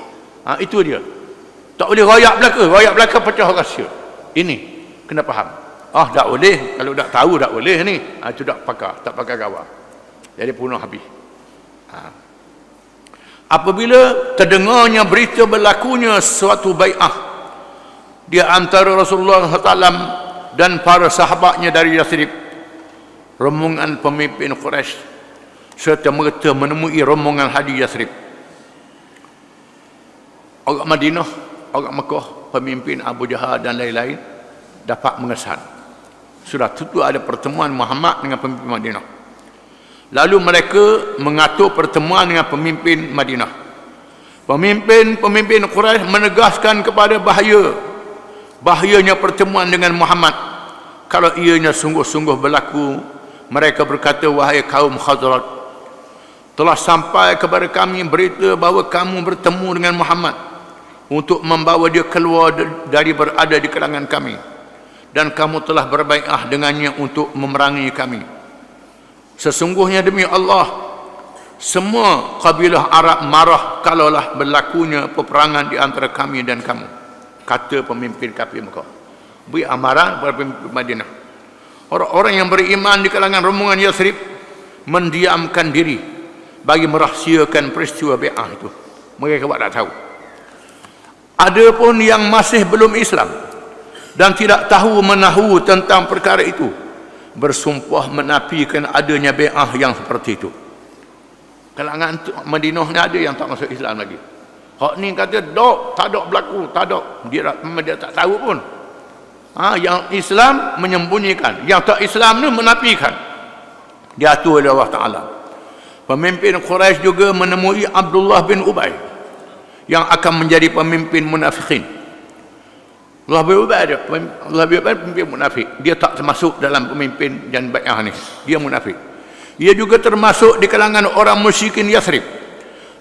Itu dia. Tak boleh royak belaka pecah rahsia. Ini kena faham. Tak boleh, kalau tak tahu tak boleh ni. Itu tak pakai gawar. Jadi punah habis. Apabila terdengarnya berita berlakunya suatu bai'ah di antara Rasulullah SAW dan para sahabatnya dari Yathrib, rombongan pemimpin Quraisy serta merta menemui rombongan Haji Yathrib. Orang Madinah, orang Mekah, pemimpin Abu Jahal dan lain-lain dapat mengesan. Sudah tentu ada pertemuan Muhammad dengan pemimpin Madinah. Lalu mereka mengatur pertemuan dengan pemimpin Madinah. Pemimpin Quraisy menegaskan kepada bahayanya pertemuan dengan Muhammad. Kalau ianya sungguh-sungguh berlaku, mereka berkata, wahai kaum Khazraj, telah sampai kepada kami berita bahawa kamu bertemu dengan Muhammad untuk membawa dia keluar dari berada di kalangan kami, dan kamu telah berbai'ah dengannya untuk memerangi kami. Sesungguhnya demi Allah, semua kabilah Arab marah kalaulah berlakunya peperangan di antara kami dan kamu, kata pemimpin kafir Mekah. Beri amaran kepada pemimpin Madinah. Orang-orang yang beriman di kalangan rombongan Yathrib mendiamkan diri bagi merahsiakan peristiwa bai'ah itu. Mereka tak tahu. Ada pun yang masih belum Islam dan tidak tahu menahu tentang perkara itu, bersumpah menafikan adanya bai'ah yang seperti itu. Kalangan Madinah ni ada yang tak masuk Islam lagi. Hak ni kata tak ada berlaku, tak ada. Dia tak tahu pun. Yang Islam menyembunyikan, yang tak Islam ni menafikan. Diatur oleh Allah Ta'ala. Pemimpin Quraisy juga menemui Abdullah bin Ubay yang akan menjadi pemimpin munafikin. Abdullah bin Ubay pemimpin munafik. Dia tak termasuk dalam pemimpin dan bai'ah ni. Dia munafik. Ia juga termasuk di kalangan orang musyrikin Yathrib.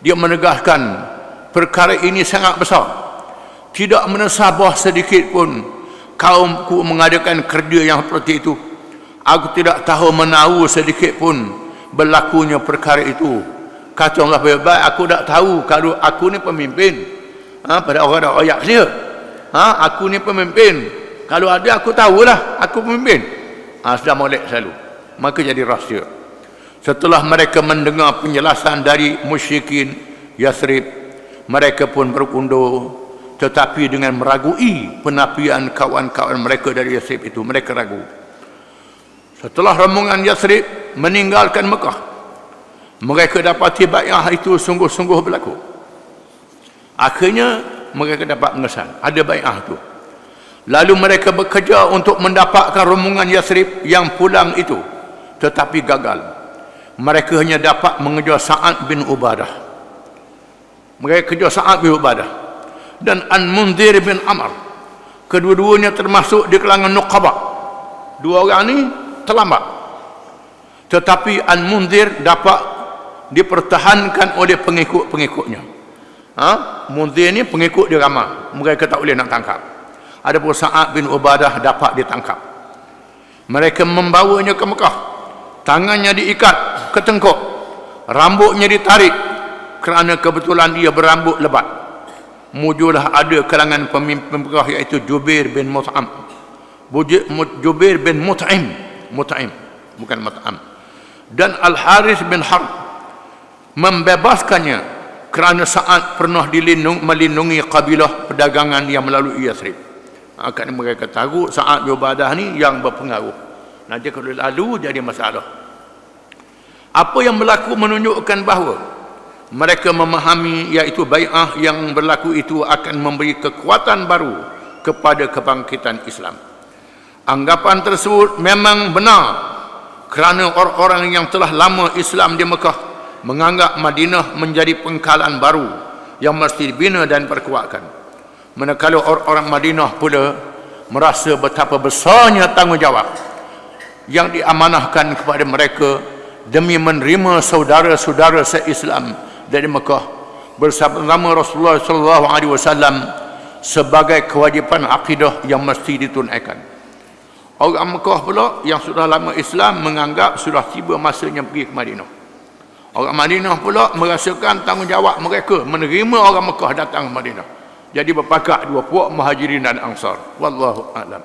Dia menegaskan perkara ini sangat besar. Tidak menasabah sedikit pun kaumku mengadakan kerja yang seperti itu. Aku tidak tahu menahu sedikit pun berlakunya perkara itu. Kata Allah baik-baik, aku tak tahu kalau aku ni pemimpin. Pada orang ayat dia. Aku ni pemimpin. Kalau ada aku tahulah aku pemimpin. Sudah molek selalu. Maka jadi rahsia. Setelah mereka mendengar penjelasan dari musyrikin Yathrib, mereka pun berundur, tetapi dengan meragui penafian kawan-kawan mereka dari Yathrib itu. Mereka ragu. Setelah rombongan Yathrib meninggalkan Mekah, mereka dapati bai'ah itu sungguh-sungguh berlaku. Akhirnya mereka dapat mengesan ada bai'ah itu. Lalu mereka bekerja untuk mendapatkan rombongan Yathrib yang pulang itu, tetapi gagal. Mereka hanya dapat mengejar Sa'ad bin Ubadah. Mereka kejar Sa'ad bin Ubadah dan Al-Munzir bin Amr. Kedua-duanya termasuk di kalangan Nuqaba. Dua orang ni terlambat, tetapi Al-Munzir dapat dipertahankan oleh pengikut-pengikutnya. Munzir ni pengikut dia ramai, mereka tak boleh nak tangkap. Adapun Sa'ad bin Ubadah dapat ditangkap. Mereka membawanya ke Mekah. Tangannya diikat ke tengkuk, rambutnya ditarik kerana kebetulan ia berambut lebat. Muncullah ada kalangan pemimpin Mekah, iaitu Jubair bin Mut'im. Jubair bin Mut'im, bukan Mut'am. Dan Al-Harith bin Harb membebaskannya kerana Sa'ad pernah melindungi kabilah perdagangan yang melalui Yathrib. Akan mereka tahu Sa'ad bin Ubadah ni yang berpengaruh. Nanti kalau lalu jadi masalah. Apa yang berlaku menunjukkan bahawa mereka memahami iaitu bai'ah yang berlaku itu akan memberi kekuatan baru kepada kebangkitan Islam. Anggapan tersebut memang benar kerana orang-orang yang telah lama Islam di Mekah menganggap Madinah menjadi pengkalan baru yang mesti dibina dan perkuatkan. Manakala orang-orang Madinah pula merasa betapa besarnya tanggungjawab yang diamanahkan kepada mereka demi menerima saudara-saudara se-Islam dari Mekah bersama Rasulullah SAW sebagai kewajipan akidah yang mesti ditunaikan. Orang Mekah pula yang sudah lama Islam menganggap sudah tiba masanya pergi ke Madinah. Orang Madinah pula merasakan tanggungjawab mereka menerima orang Mekah datang ke Madinah. Jadi berpakat dua puak Muhajirin dan Ansar. Wallahu a'lam.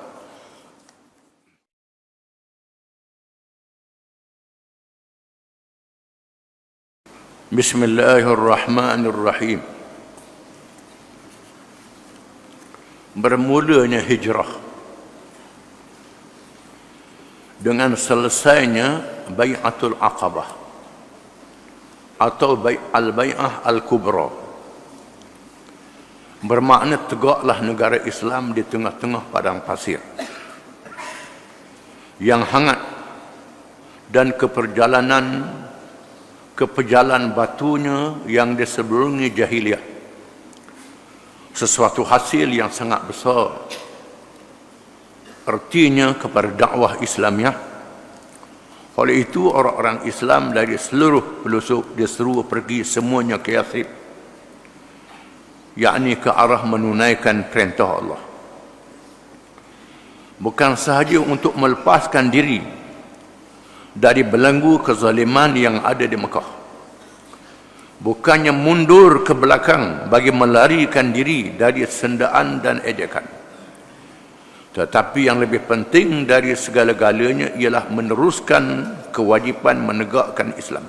Bismillahirrahmanirrahim. Bermulanya hijrah dengan selesainya Bai'atul Aqabah atau Al-Bai'ah Al-Kubra, bermakna tegaklah negara Islam di tengah-tengah padang pasir yang hangat dan kepejalan batunya yang disebelungi jahiliyah, sesuatu hasil yang sangat besar artinya kepada dakwah Islamiah. Oleh itu orang-orang Islam dari seluruh pelosok disuruh pergi semuanya ke Yathrib, yakni ke arah menunaikan perintah Allah. Bukan sahaja untuk melepaskan diri dari belenggu kezaliman yang ada di Mekah, bukannya mundur ke belakang bagi melarikan diri dari sendaan dan ejekan, tetapi yang lebih penting dari segala-galanya ialah meneruskan kewajipan menegakkan Islam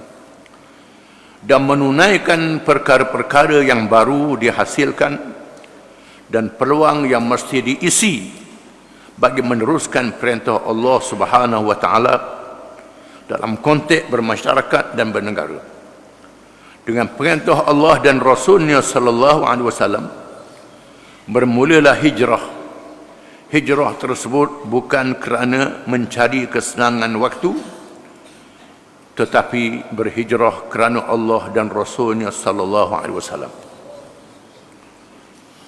dan menunaikan perkara-perkara yang baru dihasilkan dan peluang yang mesti diisi bagi meneruskan perintah Allah Subhanahu wa taala dalam konteks bermasyarakat dan bernegara. Dengan perintah Allah dan Rasulnya sallallahu alaihi wasallam bermulalah hijrah. Hijrah tersebut bukan kerana mencari kesenangan waktu, tetapi berhijrah kerana Allah dan Rasulnya sallallahu alaihi wasallam.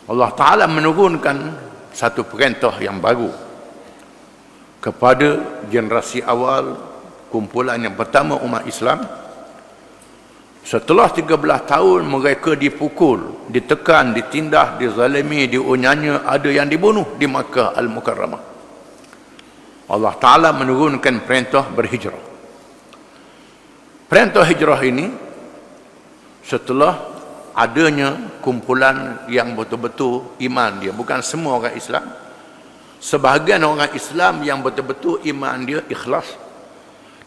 Allah Ta'ala menurunkan satu perintah yang baru kepada generasi awal, kumpulan yang pertama umat Islam. Setelah 13 tahun mereka dipukul, ditekan, ditindas, dizalimi, diunyanya, ada yang dibunuh di Makkah Al-Mukarramah. Allah Ta'ala menurunkan perintah berhijrah. Perintah hijrah ini setelah adanya kumpulan yang betul-betul iman dia, bukan semua orang Islam, sebahagian orang Islam yang betul-betul iman dia ikhlas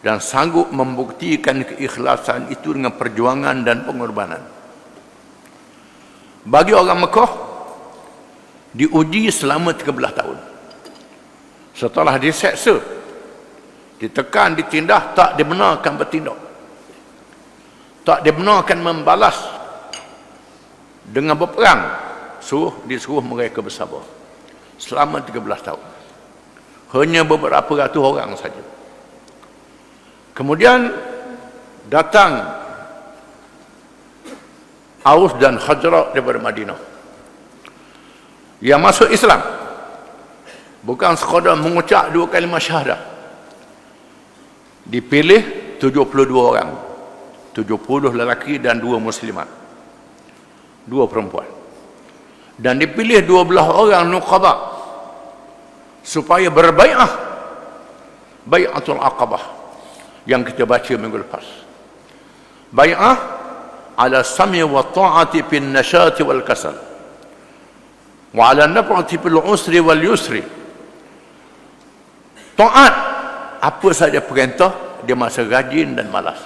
dan sanggup membuktikan keikhlasan itu dengan perjuangan dan pengorbanan. Bagi orang Mekah diuji selama 13 tahun. Setelah diseksa, ditekan, ditindas, tak dibenarkan bertindak, tak dibenarkan membalas dengan berperang, disuruh mereka bersabar selama 13 tahun. Hanya beberapa ratus orang saja. Kemudian datang Aus dan Khazraj daripada Madinah yang masuk Islam, bukan sekadar mengucap 2 kalimah syahadah. Dipilih 72 orang, 70 lelaki dan 2 muslimat, 2 perempuan, dan dipilih 12 orang nuqaba supaya berbai'ah, Bai'atul Aqabah yang kita baca minggu lepas. Bai'ah ala sam'i wa ta'ati fil nasyati wal kasal wa ala naf'ati fil usri wal yusri. Taat apa saja perintah dia masa rajin dan malas.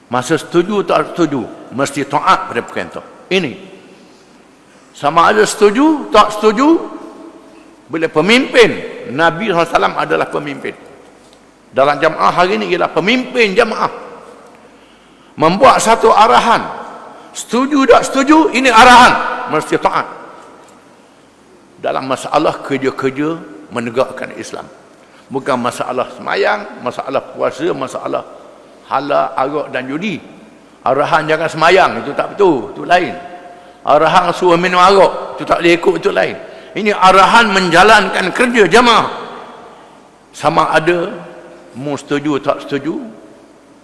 Masa setuju tak setuju mesti taat pada perintah. Ini sama ada setuju tak setuju. Bila pemimpin, Nabi SAW adalah pemimpin dalam jamaah hari ini, ialah pemimpin jamaah, membuat satu arahan, setuju tak setuju, ini arahan, mesti taat dalam masalah kerja-kerja menegakkan Islam. Bukan masalah semayang, masalah puasa, masalah halal, arak dan judi. Arahan jangan semayang, itu tak betul, itu lain. Arahan suruh minum arak, itu tak boleh ikut, itu lain. Ini arahan menjalankan kerja jamaah. Sama ada mu setuju tak setuju,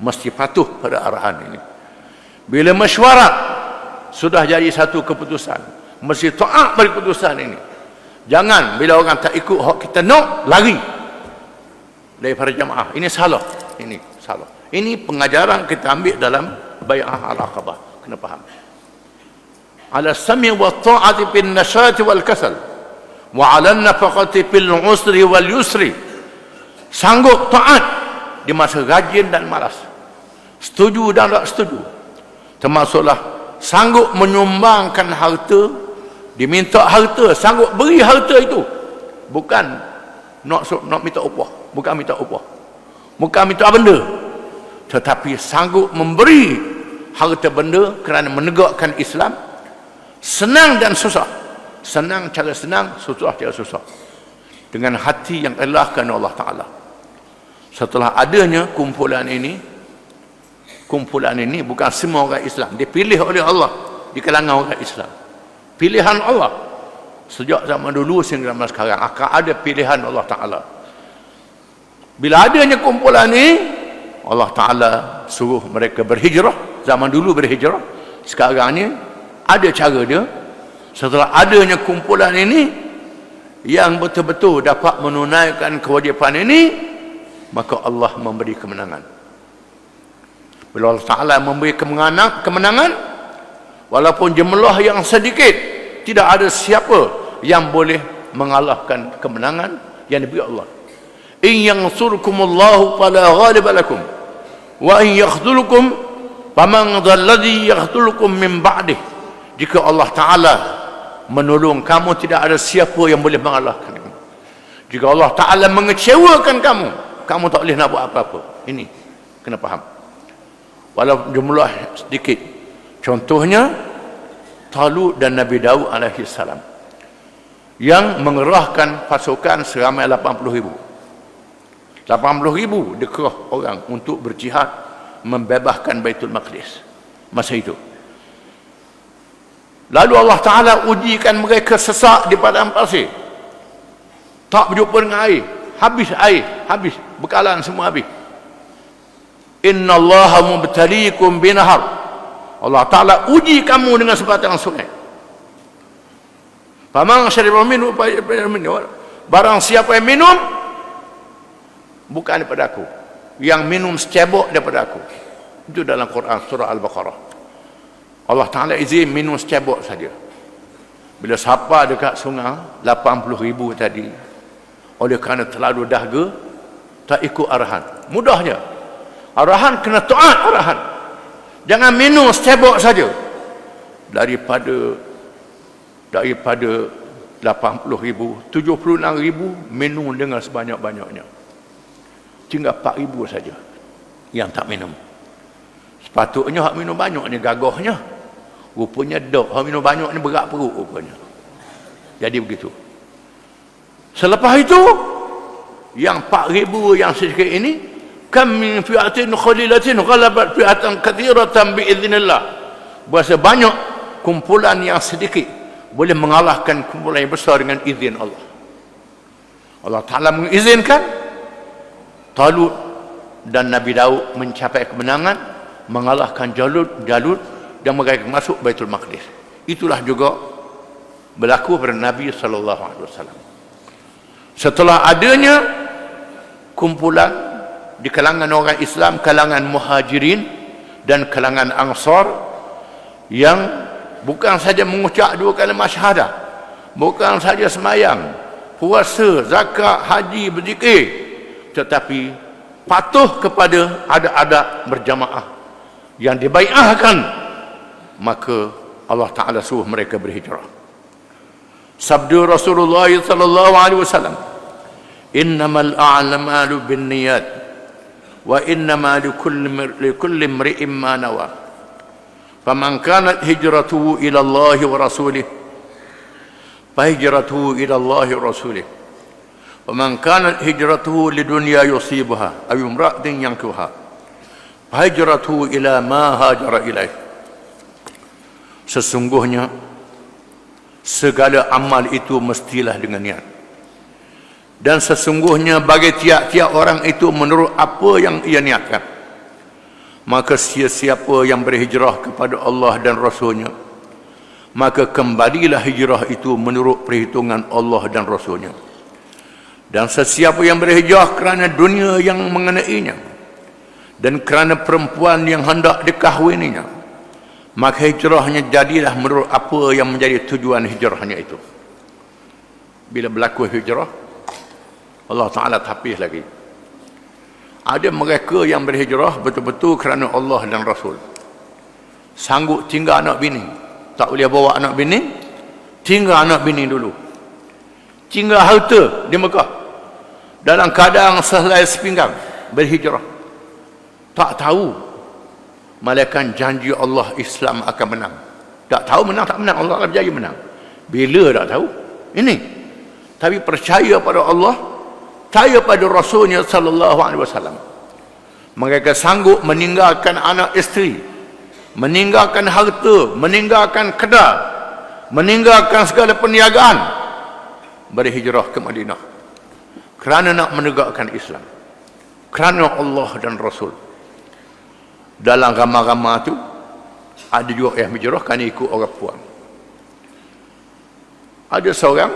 mesti patuh pada arahan ini. Bila mesyuarat sudah jadi satu keputusan, mesti taat pada keputusan ini. Jangan bila orang tak ikut hak kita nak, lari daripada jamaah. Ini salah. Ini salah. Ini pengajaran kita ambil dalam bai'ah al-aqabah. Kena faham. Ala sami wa ta'ati bin nasyati wal kasal wa ala nafaqati bil usri wal yusri. Sanggup taat di masa rajin dan malas. Setuju dan tak setuju. Termasuklah sanggup menyumbangkan harta, diminta harta, sanggup beri harta itu. Bukan nak minta upah, bukan minta upah, bukan minta benda, tetapi sanggup memberi harta benda kerana menegakkan Islam. Senang dan susah, senang cara senang, susah cara susah, dengan hati yang elahkan Allah Ta'ala. Setelah adanya kumpulan ini bukan semua orang Islam, dipilih oleh Allah di kalangan orang Islam, pilihan Allah. Sejak zaman dulu sehingga zaman sekarang akan ada pilihan Allah Ta'ala. Bila adanya kumpulan ini, Allah Ta'ala suruh mereka berhijrah. Zaman dulu berhijrah, sekarang ni ada cara dia. Setelah adanya kumpulan ini yang betul-betul dapat menunaikan kewajipan ini, maka Allah memberi kemenangan. Bila Allah Ta'ala memberi kemenangan, walaupun jumlah yang sedikit, tidak ada siapa yang boleh mengalahkan kemenangan yang diberi Allah. In yansurkumullahu fala ghaliba lakum wa in yakhdhulukum faman dhalladhi yakhdhulukum min ba'dih. Jika Allah Ta'ala menolong kamu, tidak ada siapa yang boleh mengalahkan kamu. Jika Allah Ta'ala mengecewakan kamu, kamu tak boleh nak buat apa-apa. Ini kena faham. Walau jumlah sedikit. Contohnya Talut dan Nabi Daud alaihi salam yang mengerahkan pasukan seramai 80,000. 80,000 dikerah orang untuk berjihad membebaskan Baitul Maqdis masa itu. Lalu Allah Ta'ala ujikan mereka sesak di padang pasir, tak berjumpa dengan air, habis bekalan semua habis. Inna Allaha mubtaliikum binahar. Allah Ta'ala uji kamu dengan sebatang sungai. Faman syariba minhu barang siapa yang minum bukan daripada aku, yang minum secebok daripada aku. Itu dalam Quran surah Al-Baqarah. Allah Ta'ala izin minum secebok saja. Bila siapa dekat sungai 80,000 tadi, oleh kerana terlalu dahaga, tak ikut arahan. Mudahnya arahan kena taat arahan. Jangan minum secebok saja. Daripada 80,000, 76,000 minum dengan sebanyak-banyaknya. Tinggal 4,000 saja yang tak minum. Sepatutnya hak minum banyak ni gagahnya. Rupanya dok. Hak minum banyak ni berat perut rupanya. Jadi begitu. Selepas itu, yang 4,000 yang sedikit ini, kam min fi'atin khalilatin ghalabat fi'atan katsiratan biiznillah. Berasa banyak kumpulan yang sedikit boleh mengalahkan kumpulan yang besar dengan izin Allah. Allah Ta'ala mengizinkan Talut dan Nabi Daud mencapai kemenangan, mengalahkan Jalut dan mereka masuk Baitul Maqdis. Itulah juga berlaku pada Nabi SAW. Setelah adanya kumpulan di kalangan orang Islam, kalangan muhajirin dan kalangan ansar, yang bukan saja mengucap 2 kalimah syahadah, bukan saja semayang, puasa, zakat, haji, berzikir, tetapi patuh kepada adab-adab berjamaah yang dibai'ahkan, maka Allah Ta'ala suruh mereka berhijrah. Sabda Rasulullah sallallahu alaihi wasallam, innamal a'malu binniyat wa innama likulli imri'in ma nawa. Faman kanat hijratuhu ila Allah wa rasulih fa hijratuhu ila Allah wa rasulih Wa man kanat hijratuhu lidunya yusibuha aw imra'atin yankuha fa hijratuhu ila ma hajara ilaih. Sesungguhnya segala amal itu mestilah dengan niat. Dan sesungguhnya bagi tiap-tiap orang itu menurut apa yang ia niatkan. Maka siapa yang berhijrah kepada Allah dan Rasulnya, maka kembalilah hijrah itu menurut perhitungan Allah dan Rasulnya. Dan sesiapa yang berhijrah kerana dunia yang mengenainya dan kerana perempuan yang hendak dikahwininya, maka hijrahnya jadilah menurut apa yang menjadi tujuan hijrahnya itu. Bila berlaku hijrah, Allah Ta'ala tapis lagi. Ada mereka yang berhijrah betul-betul kerana Allah dan Rasul. Sanggup tinggal anak bini. Tak boleh bawa anak bini, tinggal anak bini dulu. Tinggal harta di Mekah. Dalam keadaan sehelai sepinggang, berhijrah. Tak tahu malaikat janji Allah Islam akan menang. Tak tahu menang tak menang, Allah akan berjaya menang. Bila tak tahu? Ini. Tapi percaya pada Allah, percaya pada Rasulnya sallallahu alaihi wasallam. Mereka sanggup meninggalkan anak isteri, meninggalkan harta, meninggalkan kedai, meninggalkan segala perniagaan, berhijrah ke Madinah kerana nak menegakkan Islam, kerana Allah dan Rasul. Dalam ramai-ramai tu ada juga yang hijrah kerana ikut orang puan. Ada seorang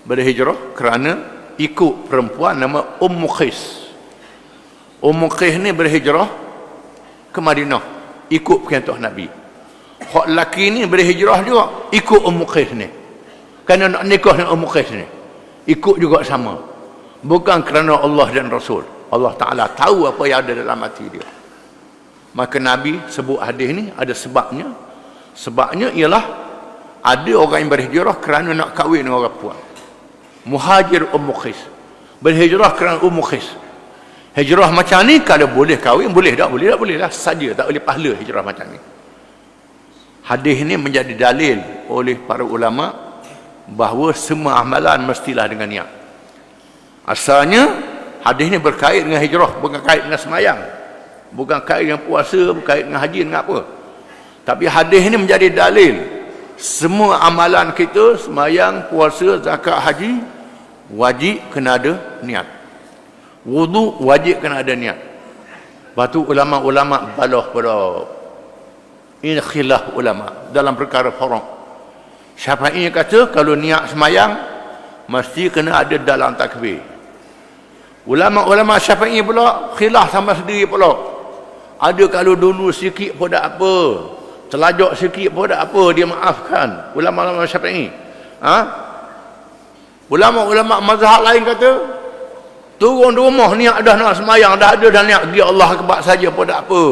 berhijrah kerana ikut perempuan nama Ummu Qais. Ummu Qais ni berhijrah ke Madinah ikut perintah Nabi. Hak lelaki ni berhijrah juga ikut Ummu Qais ni, kerana nak nikah dengan Ummu Qais ni, ikut juga sama, bukan kerana Allah dan Rasul. Allah Ta'ala tahu apa yang ada dalam hati dia. Maka Nabi sebut hadis ni ada sebabnya. Sebabnya ialah ada orang yang berhijrah kerana nak kahwin dengan orang puan. Muhajir Ummu Qais, berhijrah kerana Ummu Qais. Hijrah macam ni kalau boleh kahwin, boleh tak? Boleh tak? Boleh lah saja, tak boleh pahala hijrah macam ni. Hadis ini menjadi dalil oleh para ulama bahawa semua amalan mestilah dengan niat. Asalnya hadis ini berkait dengan hijrah, bukan kait dengan semayang, bukan kait dengan puasa, bukan kait dengan haji, dengan apa. Tapi hadis ini menjadi dalil semua amalan kita, semayang, puasa, zakat, haji, wajib kena ada niat. Wudu wajib kena ada niat. Lepas tu ulama-ulama balah pada ini khilaf ulama dalam perkara haram. Syafi'i kata kalau niat semayang mesti kena ada dalam takbir. Ulama-ulama Syafi'i pula khilaf sama sendiri pula. Ada kalau dulu sikit pun tak apa, telajak sikit pun tak apa, dia maafkan. Ulama-ulama Syafi'i. Ulama-ulama mazhab lain kata turun di rumah niat dah nak semayang, dah ada dah niat dia Allah akbar saja pun tak apa.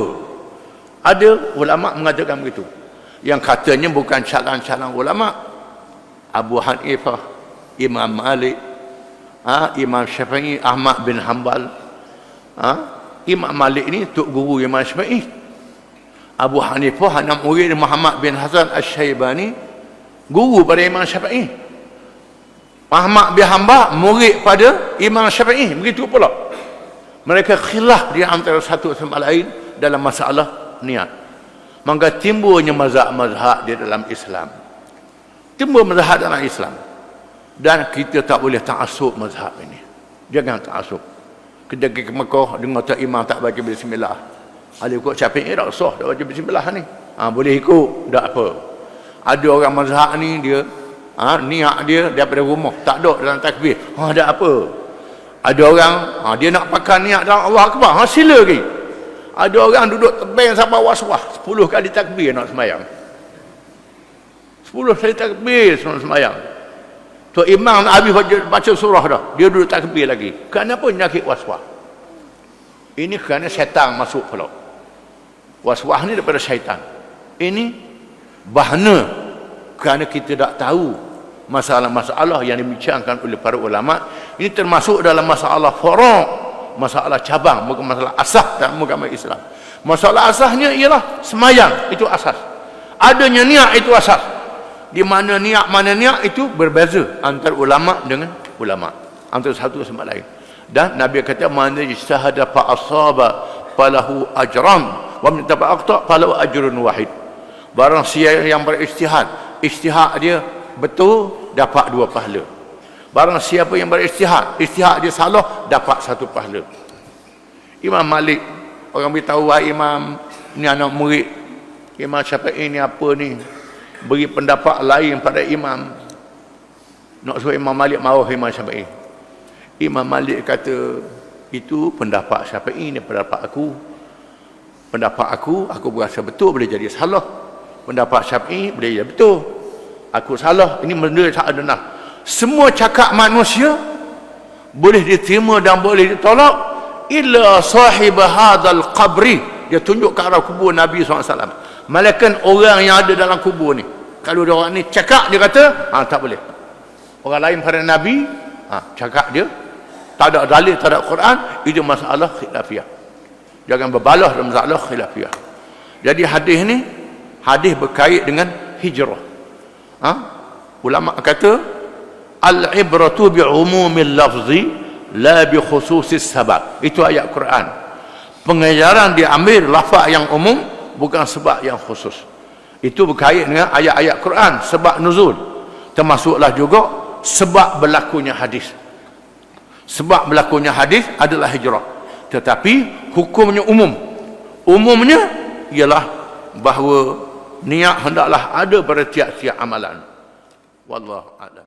Ada ulama mengatakan begitu. Yang katanya bukan calon-calon ulama. Abu Hanifah, Imam Malik, Imam Syafi'i, Ahmad bin Hanbal. Imam Malik ni tok guru Imam Syafi'i. Abu Hanifah anak murid Muhammad bin Hasan Asy-Syaibani, guru pada Imam Syafi'i. Ahmad bin Hanbal murid pada Imam Syafi'i, begitu pula. Mereka khilaf di antara satu sama lain dalam masalah niat. Maka timbulnya mazhab-mazhab di dalam Islam. Timbul mazhab dalam Islam. Dan kita tak boleh ta'assub mazhab ini. Jangan ta'assub. Kita pergi ke Mekah dengar tak imam tak baca bismillah. Ada ikut Syafi'i tak sah tak baca bismillah ni. Boleh ikut, tak apa. Ada orang mazhab ni dia niat dia daripada rumah tak ada dalam takbir, tak apa. Ada orang dia nak pakai niat dalam Allah Akbar, sila lagi. Ada orang duduk tebing sampai was-was 10 kali takbir nak semayang, 10 kali takbir nak semayang. Tu imam nak habis baca surah dah, dia duduk takbir lagi. Kenapa? Nyakit was-was. Ini kerana syaitan masuk pula. Was-was ni daripada syaitan. Ini bahana kerana kita tak tahu masalah-masalah yang dibincangkan oleh para ulama. Ini termasuk dalam masalah furu', masalah cabang, bukan masalah asas dalam agama Islam. Masalah asasnya ialah semayang, itu asas. Adanya niat, itu asas. Di mana niat itu berbeza antara ulama dengan ulama. antara satu sama lain. Dan Nabi kata man ijtahada fa asaba falahu ajran wa man tabaqta falahu ajrun wahid. Barang siapa yang beristihad, istihad dia betul, dapat 2 pahala. Barang siapa yang beristihad, istihad dia salah, dapat 1 pahala. Imam Malik, orang beritahu imam ni anak murid Imam Syafi'i ni apa ni, beri pendapat lain pada imam. Nak suruh Imam Malik marah Imam Syafi'i. Imam Malik kata, itu pendapat Syafi'i ni pendapat aku. Pendapat aku berasa betul, boleh jadi salah. Pendapat Syafi'i boleh jadi betul, aku salah. Ini benda tak ada. Semua cakap manusia boleh diterima dan boleh ditolak, illa sahib hadzal qabri. Dia tunjuk ke arah kubur Nabi SAW. Malaikat orang yang ada dalam kubur ni, kalau dia orang ni cakap, dia kata tak boleh. Orang lain pada Nabi cakap dia tak ada dalil, tak ada Quran, itu masalah khilafiyah. Jangan berbalah dalam masalah khilafiyah. Jadi hadis ni hadis berkait dengan hijrah. Ulama kata al-ibratu bi umumil lafzi la bi khususis sabab. Itu ayat Quran. Pengajaran diambil lafaz yang umum, bukan sebab yang khusus. Itu berkait dengan ayat-ayat Quran, sebab nuzul. Termasuklah juga sebab berlakunya hadis. Sebab berlakunya hadis adalah hijrah. Tetapi hukumnya umum. Umumnya ialah bahawa niat hendaklah ada pada tiap-tiap amalan. Wallahu a'lam.